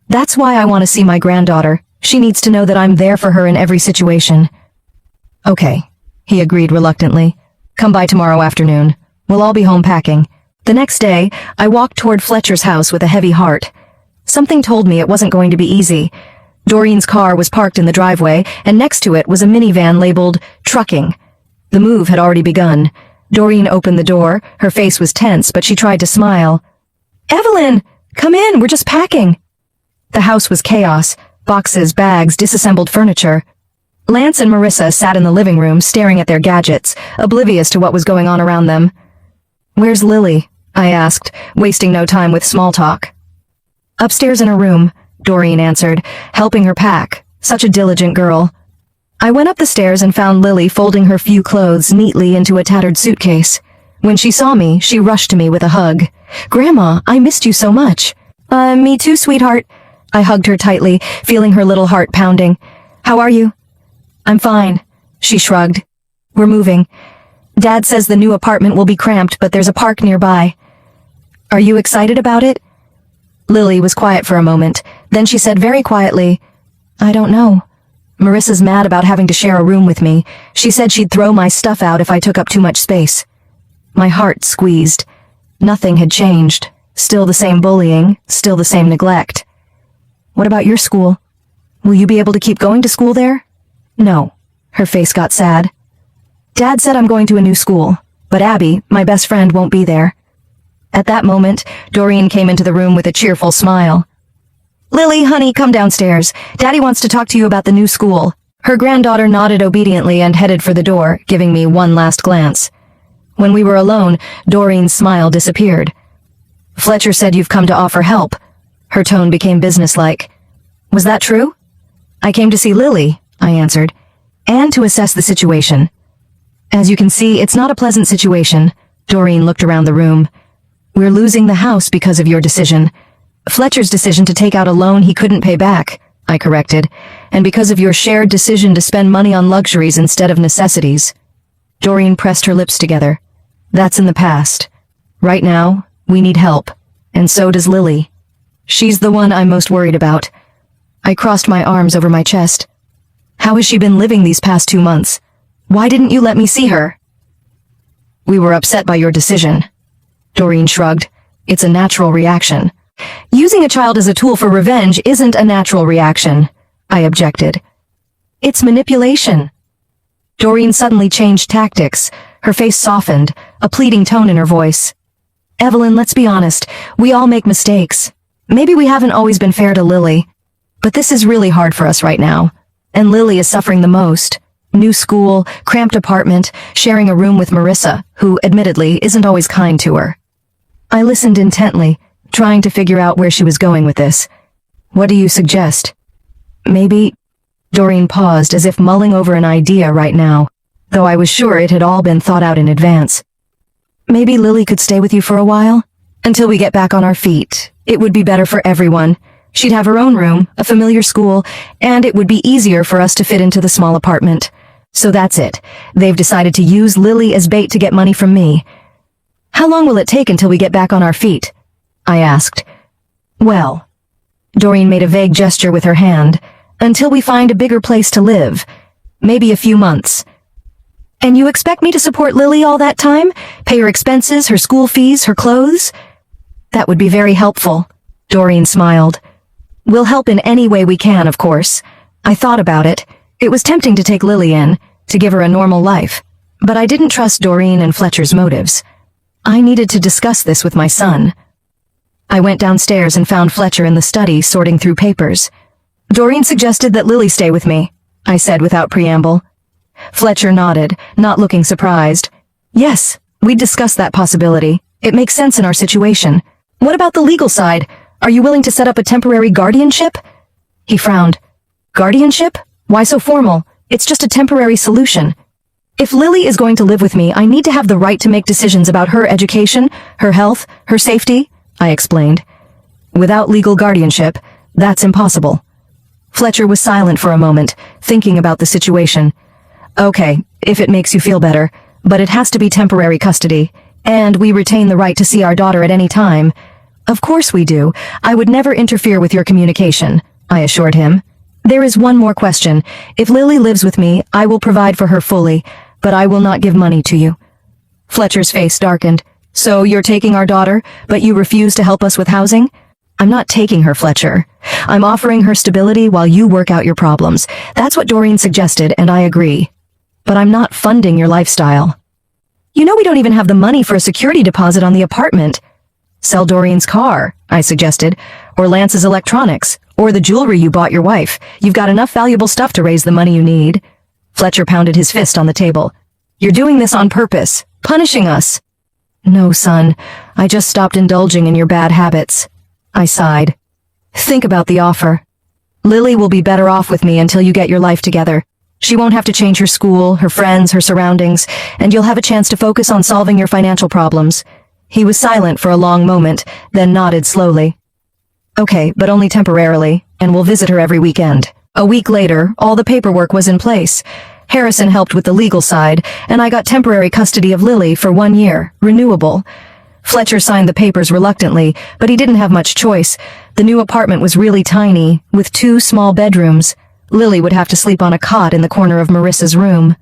That's why I want to see my granddaughter. She needs to know that I'm there for her in every situation." "Okay," he agreed reluctantly. "Come by tomorrow afternoon. We'll all be home packing." The next day, I walked toward Fletcher's house with a heavy heart. Something told me it wasn't going to be easy. Doreen's car was parked in the driveway, and next to it was a minivan labeled trucking. The move had already begun. Doreen opened the door. Her face was tense, but she tried to smile. "Evelyn, come in, we're just packing." The house was chaos. Boxes, bags, disassembled furniture. Lance and Marissa sat in the living room, staring at their gadgets, oblivious to what was going on around them. "Where's Lily?" I asked, wasting no time with small talk. Upstairs in her room, Doreen answered, helping her pack. Such a diligent girl. I went up the stairs and found Lily folding her few clothes neatly into a tattered suitcase. When she saw me, she rushed to me with a hug. "Grandma, I missed you so much." Me too, sweetheart." I hugged her tightly, feeling her little heart pounding. "How are you?" "I'm fine," she shrugged. "We're moving. Dad says the new apartment will be cramped, but there's a park nearby." "Are you excited about it?" Lily was quiet for a moment. Then she said very quietly, "I don't know. Marissa's mad about having to share a room with me. She said she'd throw my stuff out if I took up too much space." My heart squeezed. Nothing had changed. Still the same bullying, still the same neglect. "What about your school? Will you be able to keep going to school there?" "No." Her face got sad. "Dad said I'm going to a new school, but Abby, my best friend, won't be there." At that moment, Doreen came into the room with a cheerful smile. "Lily, honey, come downstairs. Daddy wants to talk to you about the new school." Her granddaughter nodded obediently and headed for the door, giving me one last glance. When we were alone, Doreen's smile disappeared. "Fletcher said you've come to offer help." Her tone became businesslike. "Was that true?" "I came to see Lily," I answered, "and to assess the situation." "As you can see, it's not a pleasant situation." Doreen looked around the room. "We're losing the house because of your decision. Fletcher's decision to take out a loan he couldn't pay back," I corrected, "and because of your shared decision to spend money on luxuries instead of necessities." Doreen pressed her lips together. "That's in the past. Right now, we need help, and so does Lily. She's the one I'm most worried about." I crossed my arms over my chest. "How has she been living these past 2 months? Why didn't you let me see her?" "We were upset by your decision." Doreen shrugged. "It's a natural reaction." "Using a child as a tool for revenge isn't a natural reaction," I objected. "It's manipulation." Doreen suddenly changed tactics. Her face softened, a pleading tone in her voice. "Evelyn, let's be honest. We all make mistakes. Maybe we haven't always been fair to Lily. But this is really hard for us right now. And Lily is suffering the most. New school, cramped apartment, sharing a room with Marissa, who, admittedly, isn't always kind to her." I listened intently, trying to figure out where she was going with this. "What do you suggest?" "Maybe—" Doreen paused as if mulling over an idea right now, though I was sure it had all been thought out in advance. "Maybe Lily could stay with you for a while? Until we get back on our feet. It would be better for everyone. She'd have her own room, a familiar school, and it would be easier for us to fit into the small apartment. So that's it. They've decided to use Lily as bait to get money from me." "How long will it take until we get back on our feet?" I asked. "Well," Doreen made a vague gesture with her hand, "until we find a bigger place to live. Maybe a few months." "And you expect me to support Lily all that time? Pay her expenses, her school fees, her clothes?" "That would be very helpful," Doreen smiled. "We'll help in any way we can, of course." I thought about it. It was tempting to take Lily in, to give her a normal life. But I didn't trust Doreen and Fletcher's motives. I needed to discuss this with my son. I went downstairs and found Fletcher in the study sorting through papers. "Doreen suggested that Lily stay with me," I said without preamble. Fletcher nodded, not looking surprised. "Yes, we'd discussed that possibility. It makes sense in our situation. What about the legal side? Are you willing to set up a temporary guardianship?" He frowned. "Guardianship? Why so formal? It's just a temporary solution. If Lily is going to live with me, I need to have the right to make decisions about her education, her health, her safety," I explained. "Without legal guardianship, that's impossible." Fletcher was silent for a moment, thinking about the situation. "Okay, if it makes you feel better, but it has to be temporary custody, and we retain the right to see our daughter at any time." "Of course we do. I would never interfere with your communication," I assured him. "There is one more question. If Lily lives with me, I will provide for her fully, but I will not give money to you." Fletcher's face darkened. "So you're taking our daughter, but you refuse to help us with housing?" "I'm not taking her, Fletcher. I'm offering her stability while you work out your problems. That's what Doreen suggested, and I agree. But I'm not funding your lifestyle." "You know we don't even have the money for a security deposit on the apartment." "Sell Doreen's car," I suggested, "or Lance's electronics, or the jewelry you bought your wife. You've got enough valuable stuff to raise the money you need." Fletcher pounded his fist on the table. "You're doing this on purpose, punishing us." No, son. I just stopped indulging in your bad habits. I sighed. Think about the offer. Lily will be better off with me until you get your life together. She won't have to change her school, her friends, her surroundings, and you'll have a chance to focus on solving your financial problems. He was silent for a long moment, then nodded slowly. Okay, but only temporarily, and we'll visit her every weekend. A week later, all the paperwork was in place. Harrison helped with the legal side, and I got temporary custody of Lily for 1 year, renewable. Fletcher signed the papers reluctantly, but he didn't have much choice. The new apartment was really tiny, with 2 small bedrooms. Lily would have to sleep on a cot in the corner of Marissa's room.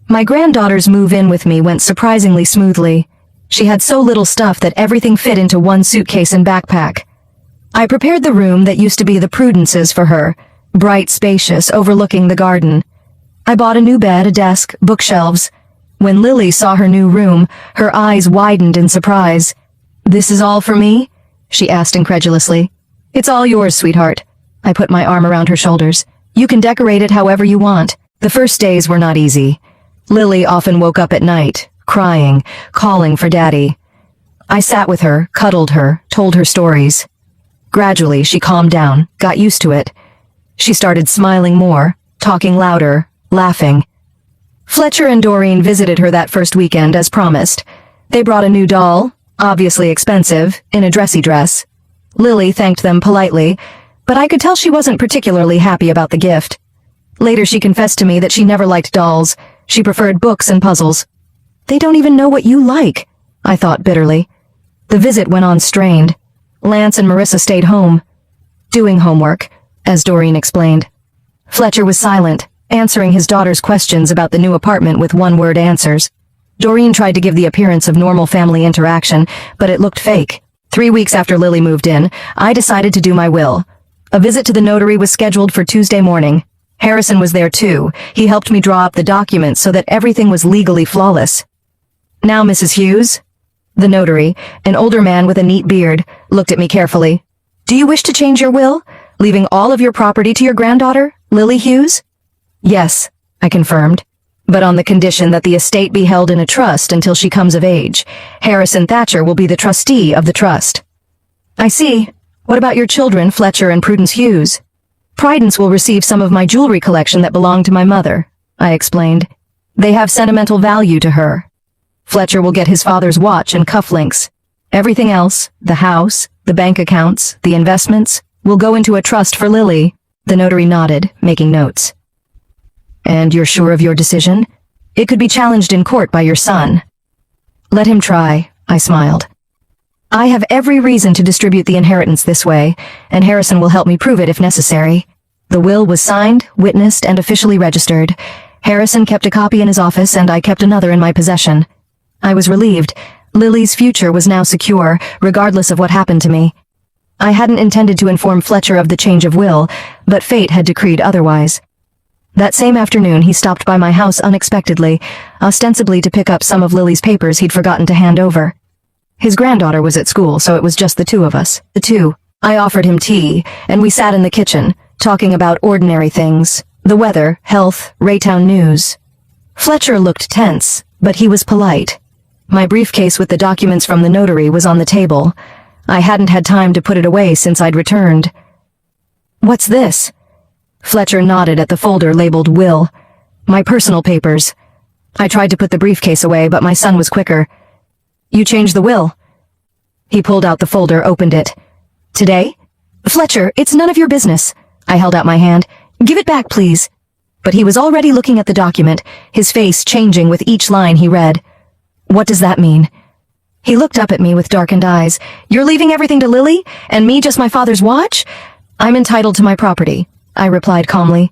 My granddaughter's move-in with me went surprisingly smoothly. She had so little stuff that everything fit into 1 suitcase and backpack. I prepared the room that used to be the Prudence's for her, bright, spacious, overlooking the garden. I bought a new bed, a desk, bookshelves. When Lily saw her new room, her eyes widened in surprise. "This is all for me?" she asked incredulously. "It's all yours, sweetheart." I put my arm around her shoulders. "You can decorate it however you want." The first days were not easy. Lily often woke up at night, crying, calling for Daddy. I sat with her, cuddled her, told her stories. Gradually, she calmed down, got used to it. She started smiling more, talking louder, laughing. Fletcher and Doreen visited her that first weekend as promised. They brought a new doll, obviously expensive, in a dressy dress. Lily thanked them politely, but I could tell she wasn't particularly happy about the gift. Later she confessed to me that she never liked dolls. She preferred books and puzzles. "They don't even know what you like," I thought bitterly. The visit went on strained. Lance and Marissa stayed home, doing homework, as Doreen explained. Fletcher was silent, answering his daughter's questions about the new apartment with one-word answers. Doreen tried to give the appearance of normal family interaction, but it looked fake. 3 weeks after Lily moved in, I decided to do my will. A visit to the notary was scheduled for Tuesday morning. Harrison was there too. He helped me draw up the documents so that everything was legally flawless. "Now, Mrs. Hughes." The notary, an older man with a neat beard, looked at me carefully. "Do you wish to change your will, leaving all of your property to your granddaughter, Lily Hughes?" "Yes," I confirmed, "but on the condition that the estate be held in a trust until she comes of age. Harrison Thatcher will be the trustee of the trust." "I see. What about your children, Fletcher and Prudence Hughes?" "Prudence will receive some of my jewelry collection that belonged to my mother," I explained. "They have sentimental value to her. Fletcher will get his father's watch and cufflinks. Everything else, the house, the bank accounts, the investments, will go into a trust for Lily." The notary nodded, making notes. "And you're sure of your decision? It could be challenged in court by your son." "Let him try," I smiled. "I have every reason to distribute the inheritance this way, and Harrison will help me prove it if necessary." The will was signed, witnessed, and officially registered. Harrison kept a copy in his office, and I kept another in my possession. I was relieved. Lily's future was now secure, regardless of what happened to me. I hadn't intended to inform Fletcher of the change of will, but fate had decreed otherwise. That same afternoon, he stopped by my house unexpectedly, ostensibly to pick up some of Lily's papers he'd forgotten to hand over. His granddaughter was at school, so it was just the two of us. The two. I offered him tea, and we sat in the kitchen, talking about ordinary things. The weather, health, Raytown news. Fletcher looked tense, but he was polite. My briefcase with the documents from the notary was on the table. I hadn't had time to put it away since I'd returned. "What's this?" Fletcher nodded at the folder labeled Will. "My personal papers." I tried to put the briefcase away, but my son was quicker. "You changed the will." He pulled out the folder, opened it. "Today?" "Fletcher, it's none of your business." I held out my hand. "Give it back, please." But he was already looking at the document, his face changing with each line he read. "What does that mean?" He looked up at me with darkened eyes. "You're leaving everything to Lily? And me just my father's watch?" "I'm entitled to my property," I replied calmly.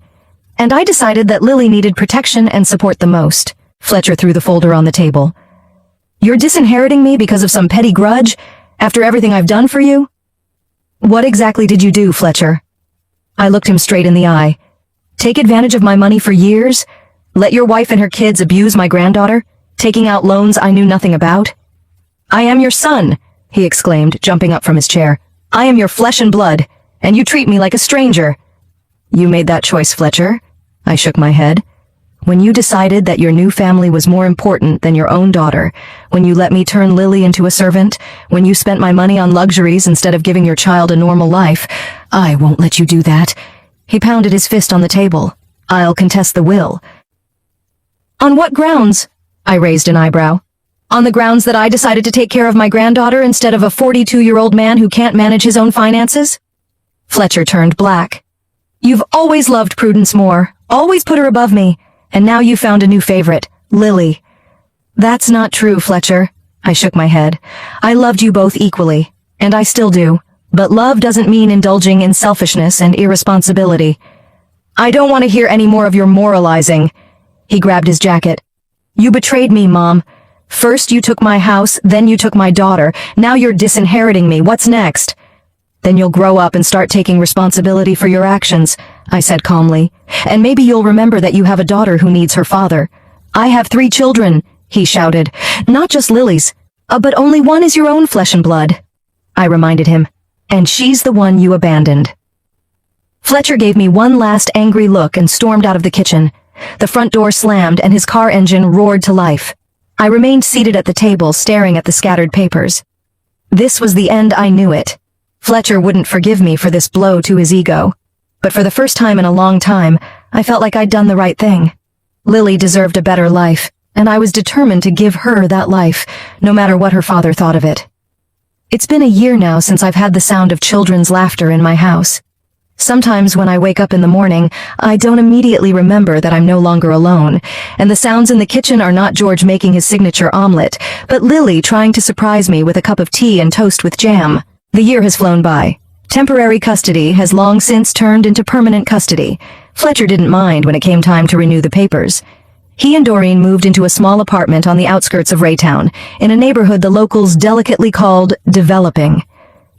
"And I decided that Lily needed protection and support the most." Fletcher threw the folder on the table. "You're disinheriting me because of some petty grudge? After everything I've done for you?" "What exactly did you do, Fletcher?" I looked him straight in the eye. "Take advantage of my money for years? Let your wife and her kids abuse my granddaughter? Taking out loans I knew nothing about?" "I am your son," he exclaimed, jumping up from his chair. "I am your flesh and blood, and you treat me like a stranger." "You made that choice, Fletcher?" I shook my head. When you decided that your new family was more important than your own daughter, when you let me turn Lily into a servant, when you spent my money on luxuries instead of giving your child a normal life, I won't let you do that." He pounded his fist on the table. "I'll contest the will." "On what grounds?" I raised an eyebrow. "On the grounds that I decided to take care of my granddaughter instead of a 42-year-old man who can't manage his own finances?" Fletcher turned black. "You've always loved Prudence more, always put her above me, and now you found a new favorite, Lily." "That's not true, Fletcher." I shook my head. "I loved you both equally, and I still do, but love doesn't mean indulging in selfishness and irresponsibility." "I don't want to hear any more of your moralizing." He grabbed his jacket. "You betrayed me, Mom. First you took my house, then you took my daughter. Now you're disinheriting me. What's next?" "Then you'll grow up and start taking responsibility for your actions," I said calmly. "And maybe you'll remember that you have a daughter who needs her father." "I have 3 children," he shouted. "Not just Lily's. But only one is your own flesh and blood," I reminded him. "And she's the one you abandoned." Fletcher gave me one last angry look and stormed out of the kitchen. The front door slammed and his car engine roared to life. I remained seated at the table, staring at the scattered papers. This was the end. I knew it. Fletcher wouldn't forgive me for this blow to his ego. But for the first time in a long time, I felt like I'd done the right thing. Lily deserved a better life, and I was determined to give her that life, no matter what her father thought of it. It's been a year now since I've had the sound of children's laughter in my house. Sometimes when I wake up in the morning, I don't immediately remember that I'm no longer alone, and the sounds in the kitchen are not George making his signature omelet, but Lily trying to surprise me with a cup of tea and toast with jam. The year has flown by. Temporary custody has long since turned into permanent custody. Fletcher didn't mind when it came time to renew the papers. He and Doreen moved into a small apartment on the outskirts of Raytown, in a neighborhood the locals delicately called developing.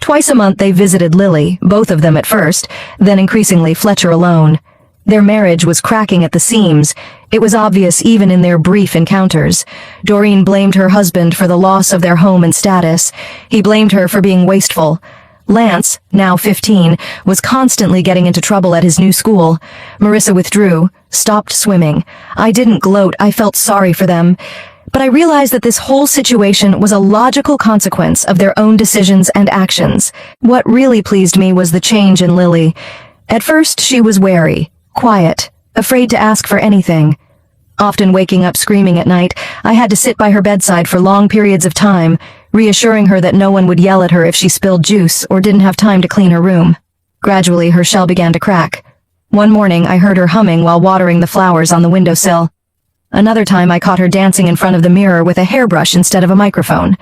Twice a month they visited Lily, both of them at first, then increasingly Fletcher alone. Their marriage was cracking at the seams. It was obvious even in their brief encounters. Doreen blamed her husband for the loss of their home and status. He blamed her for being wasteful. Lance, now 15, was constantly getting into trouble at his new school. Marissa withdrew, stopped swimming. I didn't gloat, I felt sorry for them. But I realized that this whole situation was a logical consequence of their own decisions and actions. What really pleased me was the change in Lily. At first, she was wary, quiet, afraid to ask for anything. Often waking up screaming at night, I had to sit by her bedside for long periods of time, reassuring her that no one would yell at her if she spilled juice or didn't have time to clean her room. Gradually, her shell began to crack. One morning, I heard her humming while watering the flowers on the windowsill. Another time I caught her dancing in front of the mirror with a hairbrush instead of a microphone.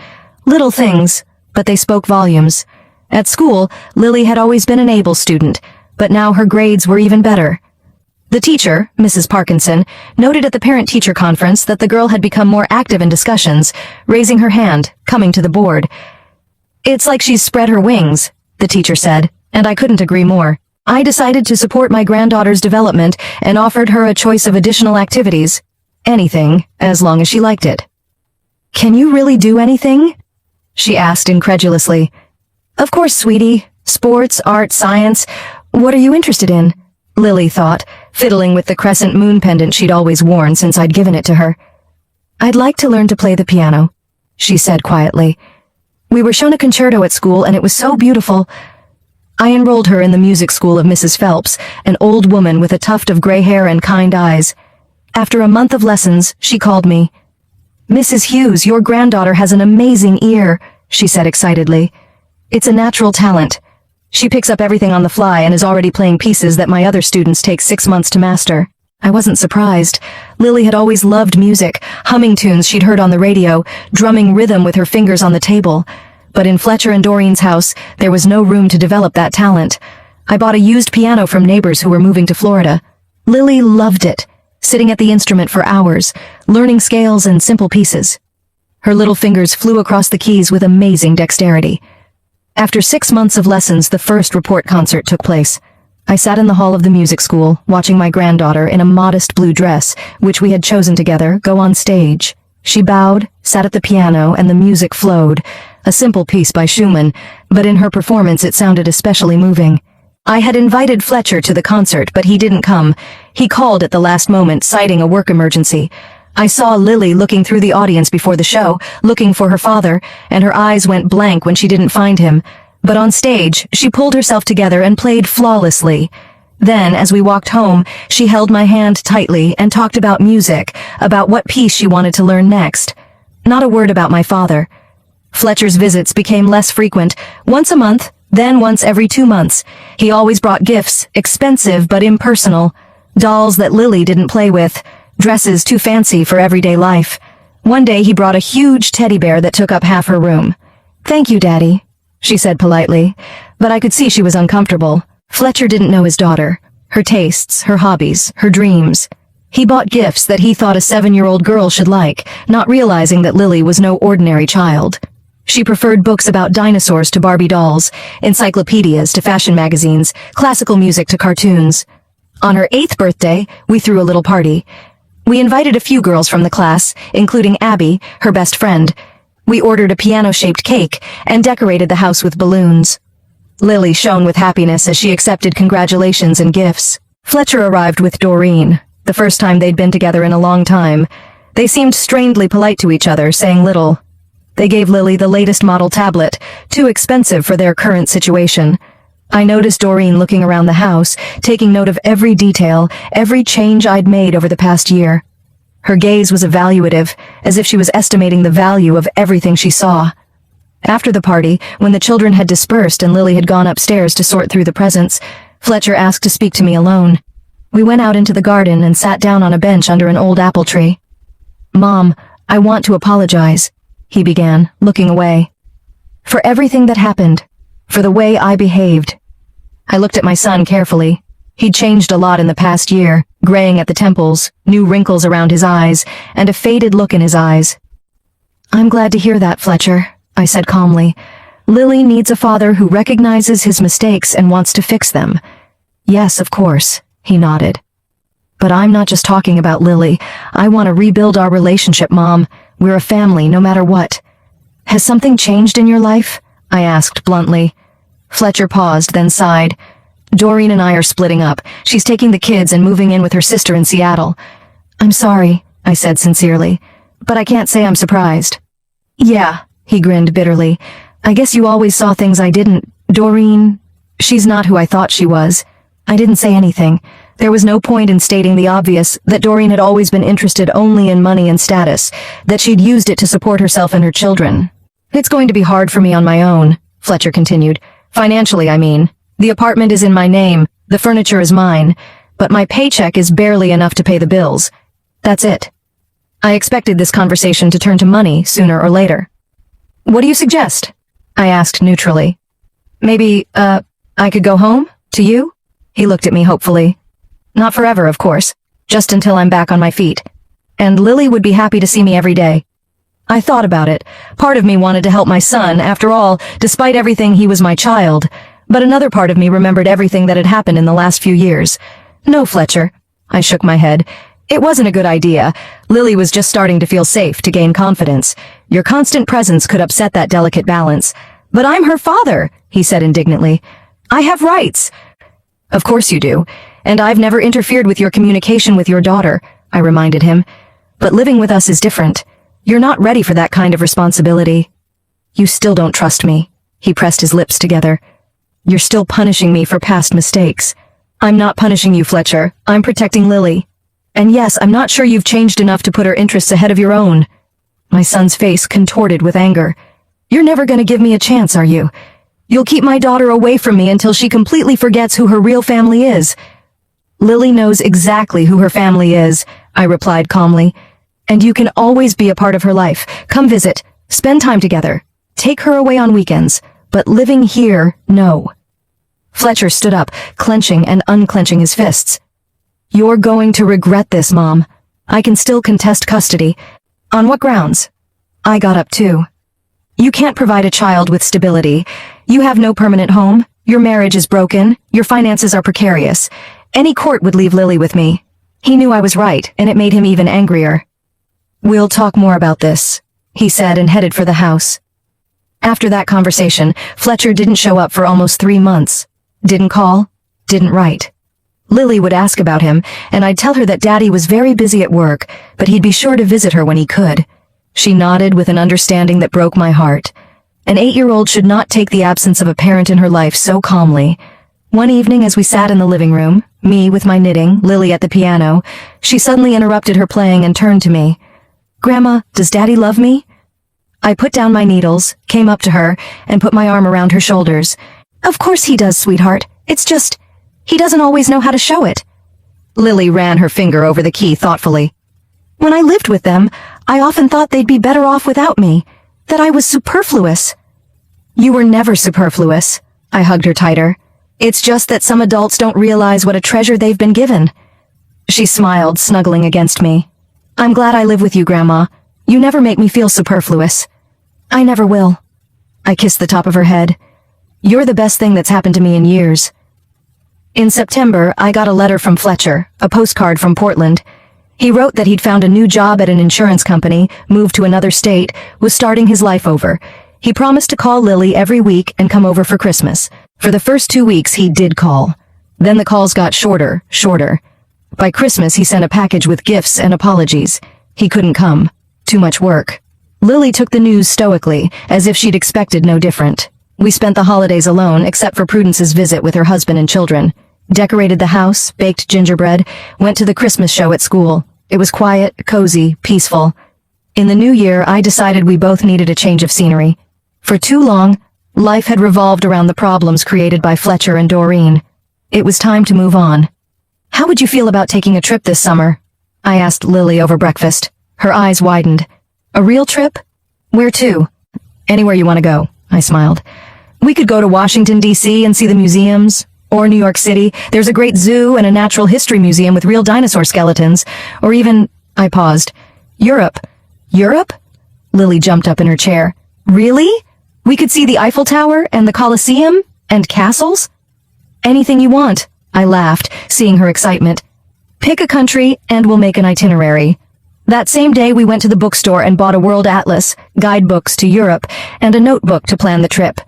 Little things, but they spoke volumes. At school, Lily had always been an able student, but now her grades were even better. The teacher, Mrs. Parkinson, noted at the parent-teacher conference that the girl had become more active in discussions, raising her hand, coming to the board. "It's like she's spread her wings," the teacher said, and I couldn't agree more. I decided to support my granddaughter's development and offered her a choice of additional activities. Anything, as long as she liked it. "Can you really do anything?" she asked incredulously. "Of course, sweetie. Sports, art, science. What are you interested in?" Lily thought, fiddling with the crescent moon pendant she'd always worn since I'd given it to her. "I'd like to learn to play the piano," she said quietly. "We were shown a concerto at school and it was so beautiful." I enrolled her in the music school of Mrs. Phelps, an old woman with a tuft of gray hair and kind eyes. After a month of lessons, she called me. "Mrs. Hughes, your granddaughter has an amazing ear," she said excitedly. "It's a natural talent. She picks up everything on the fly and is already playing pieces that my other students take 6 months to master." I wasn't surprised. Lily had always loved music, humming tunes she'd heard on the radio, drumming rhythm with her fingers on the table. But in Fletcher and Doreen's house, there was no room to develop that talent. I bought a used piano from neighbors who were moving to Florida. Lily loved it, sitting at the instrument for hours, learning scales and simple pieces. Her little fingers flew across the keys with amazing dexterity. After 6 months of lessons, the first report concert took place. I sat in the hall of the music school, watching my granddaughter in a modest blue dress, which we had chosen together, go on stage. She bowed, sat at the piano, and the music flowed. A simple piece by Schumann, but in her performance it sounded especially moving. I had invited Fletcher to the concert, but he didn't come. He called at the last moment, citing a work emergency. I saw Lily looking through the audience before the show, looking for her father, and her eyes went blank when she didn't find him. But on stage, she pulled herself together and played flawlessly. Then, as we walked home, she held my hand tightly and talked about music, about what piece she wanted to learn next. Not a word about my father. Fletcher's visits became less frequent, once a month, then once every 2 months. He always brought gifts, expensive but impersonal. Dolls that Lily didn't play with, dresses too fancy for everyday life. One day he brought a huge teddy bear that took up half her room. "Thank you, Daddy," she said politely, but I could see she was uncomfortable. Fletcher didn't know his daughter, her tastes, her hobbies, her dreams. He bought gifts that he thought a 7-year-old girl should like, not realizing that Lily was no ordinary child. She preferred books about dinosaurs to Barbie dolls, encyclopedias to fashion magazines, classical music to cartoons. On her 8th birthday, we threw a little party. We invited a few girls from the class, including Abby, her best friend. We ordered a piano-shaped cake and decorated the house with balloons. Lily shone with happiness as she accepted congratulations and gifts. Fletcher arrived with Doreen, the first time they'd been together in a long time. They seemed strangely polite to each other, saying little. They gave Lily the latest model tablet, too expensive for their current situation. I noticed Doreen looking around the house, taking note of every detail, every change I'd made over the past year. Her gaze was evaluative, as if she was estimating the value of everything she saw. After the party, when the children had dispersed and Lily had gone upstairs to sort through the presents, Fletcher asked to speak to me alone. We went out into the garden and sat down on a bench under an old apple tree. "Mom, I want to apologize," he began, looking away. "For everything that happened. For the way I behaved." I looked at my son carefully. He'd changed a lot in the past year, graying at the temples, new wrinkles around his eyes, and a faded look in his eyes. "I'm glad to hear that, Fletcher," I said calmly. "Lily needs a father who recognizes his mistakes and wants to fix them." "Yes, of course," he nodded. "But I'm not just talking about Lily. I want to rebuild our relationship, Mom. We're a family, no matter what." "Has something changed in your life?" I asked bluntly. Fletcher paused, then sighed. "Doreen and I are splitting up. She's taking the kids and moving in with her sister in Seattle." "I'm sorry," I said sincerely, "but I can't say I'm surprised." "Yeah," he grinned bitterly. "I guess you always saw things I didn't. Doreen, she's not who I thought she was." I didn't say anything. There was no point in stating the obvious, that Doreen had always been interested only in money and status, that she'd used it to support herself and her children. "It's going to be hard for me on my own," Fletcher continued. "Financially, I mean. The apartment is in my name, the furniture is mine, but my paycheck is barely enough to pay the bills. That's it." I expected this conversation to turn to money sooner or later. "What do you suggest?" I asked neutrally. "Maybe, I could go home? To you?" He looked at me hopefully. "Not forever, of course. Just until I'm back on my feet. And Lily would be happy to see me every day." I thought about it. Part of me wanted to help my son. After all, despite everything, he was my child. But another part of me remembered everything that had happened in the last few years. "No, Fletcher." I shook my head. "It wasn't a good idea. Lily was just starting to feel safe, to gain confidence. Your constant presence could upset that delicate balance." "But I'm her father," he said indignantly. "I have rights." "Of course you do. And I've never interfered with your communication with your daughter," I reminded him. "But living with us is different. You're not ready for that kind of responsibility." "You still don't trust me." He pressed his lips together. "You're still punishing me for past mistakes." "I'm not punishing you, Fletcher. I'm protecting Lily. And yes, I'm not sure you've changed enough to put her interests ahead of your own." My son's face contorted with anger. "You're never going to give me a chance, are you? You'll keep my daughter away from me until she completely forgets who her real family is." "Lily knows exactly who her family is," I replied calmly. "And you can always be a part of her life. Come visit. Spend time together. Take her away on weekends. But living here, no." Fletcher stood up, clenching and unclenching his fists. "You're going to regret this, Mom. I can still contest custody." "On what grounds?" I got up too. "You can't provide a child with stability. You have no permanent home. Your marriage is broken. Your finances are precarious. Any court would leave Lily with me." He knew I was right, and it made him even angrier. "We'll talk more about this," he said and headed for the house. After that conversation, Fletcher didn't show up for almost 3 months. Didn't call, didn't write. Lily would ask about him, and I'd tell her that Daddy was very busy at work, but he'd be sure to visit her when he could. She nodded with an understanding that broke my heart. An 8-year-old should not take the absence of a parent in her life so calmly. One evening as we sat in the living room, me with my knitting, Lily at the piano, she suddenly interrupted her playing and turned to me. "Grandma, does Daddy love me?" I put down my needles, came up to her, and put my arm around her shoulders. "Of course he does, sweetheart. It's just, he doesn't always know how to show it." Lily ran her finger over the key thoughtfully. "When I lived with them, I often thought they'd be better off without me, that I was superfluous." "You were never superfluous." I hugged her tighter. "It's just that some adults don't realize what a treasure they've been given." She smiled, snuggling against me. "I'm glad I live with you, Grandma. You never make me feel superfluous." "I never will." I kissed the top of her head. "You're the best thing that's happened to me in years." In September, I got a letter from Fletcher, a postcard from Portland. He wrote that he'd found a new job at an insurance company, moved to another state, was starting his life over. He promised to call Lily every week and come over for Christmas. For the first 2 weeks, he did call. Then the calls got shorter. By Christmas, he sent a package with gifts and apologies. He couldn't come. Too much work. Lily took the news stoically, as if she'd expected no different. We spent the holidays alone, except for Prudence's visit with her husband and children. Decorated the house, baked gingerbread, went to the Christmas show at school. It was quiet, cozy, peaceful. In the new year, I decided we both needed a change of scenery. For too long, life had revolved around the problems created by Fletcher and Doreen. It was time to move on. "How would you feel about taking a trip this summer?" I asked Lily over breakfast. Her eyes widened. "A real trip? Where to?" "Anywhere you want to go," I smiled. "We could go to Washington, D.C. and see the museums. Or New York City. There's a great zoo and a natural history museum with real dinosaur skeletons. Or even..." I paused. "Europe." "Europe?" Lily jumped up in her chair. "Really? We could see the Eiffel Tower and the Colosseum and castles?" "Anything you want," I laughed, seeing her excitement. "Pick a country and we'll make an itinerary." That same day we went to the bookstore and bought a world atlas, guidebooks to Europe, and a notebook to plan the trip.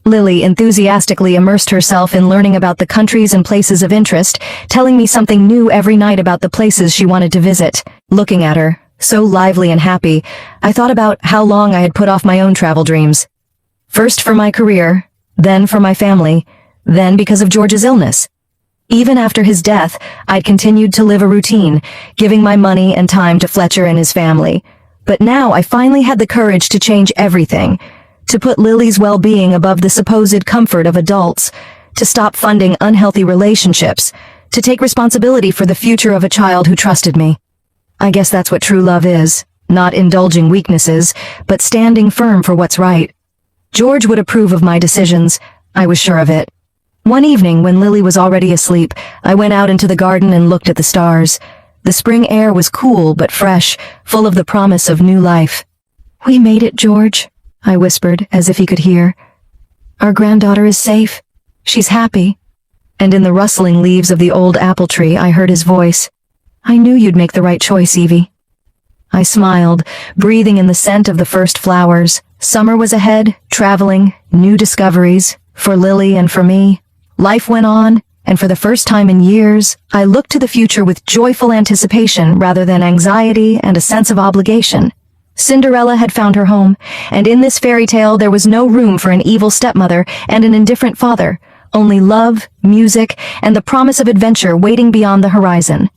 Lily enthusiastically immersed herself in learning about the countries and places of interest, telling me something new every night about the places she wanted to visit. Looking at her, so lively and happy, I thought about how long I had put off my own travel dreams. First for my career, then for my family, then because of George's illness. Even after his death, I'd continued to live a routine, giving my money and time to Fletcher and his family. But now I finally had the courage to change everything. To put Lily's well-being above the supposed comfort of adults, to stop funding unhealthy relationships, to take responsibility for the future of a child who trusted me. I guess that's what true love is, not indulging weaknesses, but standing firm for what's right. George would approve of my decisions, I was sure of it. One evening, when Lily was already asleep, I went out into the garden and looked at the stars. The spring air was cool but fresh, full of the promise of new life. "We made it, George," I whispered, as if he could hear. "Our granddaughter is safe. She's happy." And in the rustling leaves of the old apple tree, I heard his voice. "I knew you'd make the right choice, Evie." I smiled, breathing in the scent of the first flowers. Summer was ahead, traveling, new discoveries, for Lily and for me. Life went on, and for the first time in years, I looked to the future with joyful anticipation rather than anxiety and a sense of obligation. Cinderella had found her home, and in this fairy tale there was no room for an evil stepmother and an indifferent father, only love, music, and the promise of adventure waiting beyond the horizon.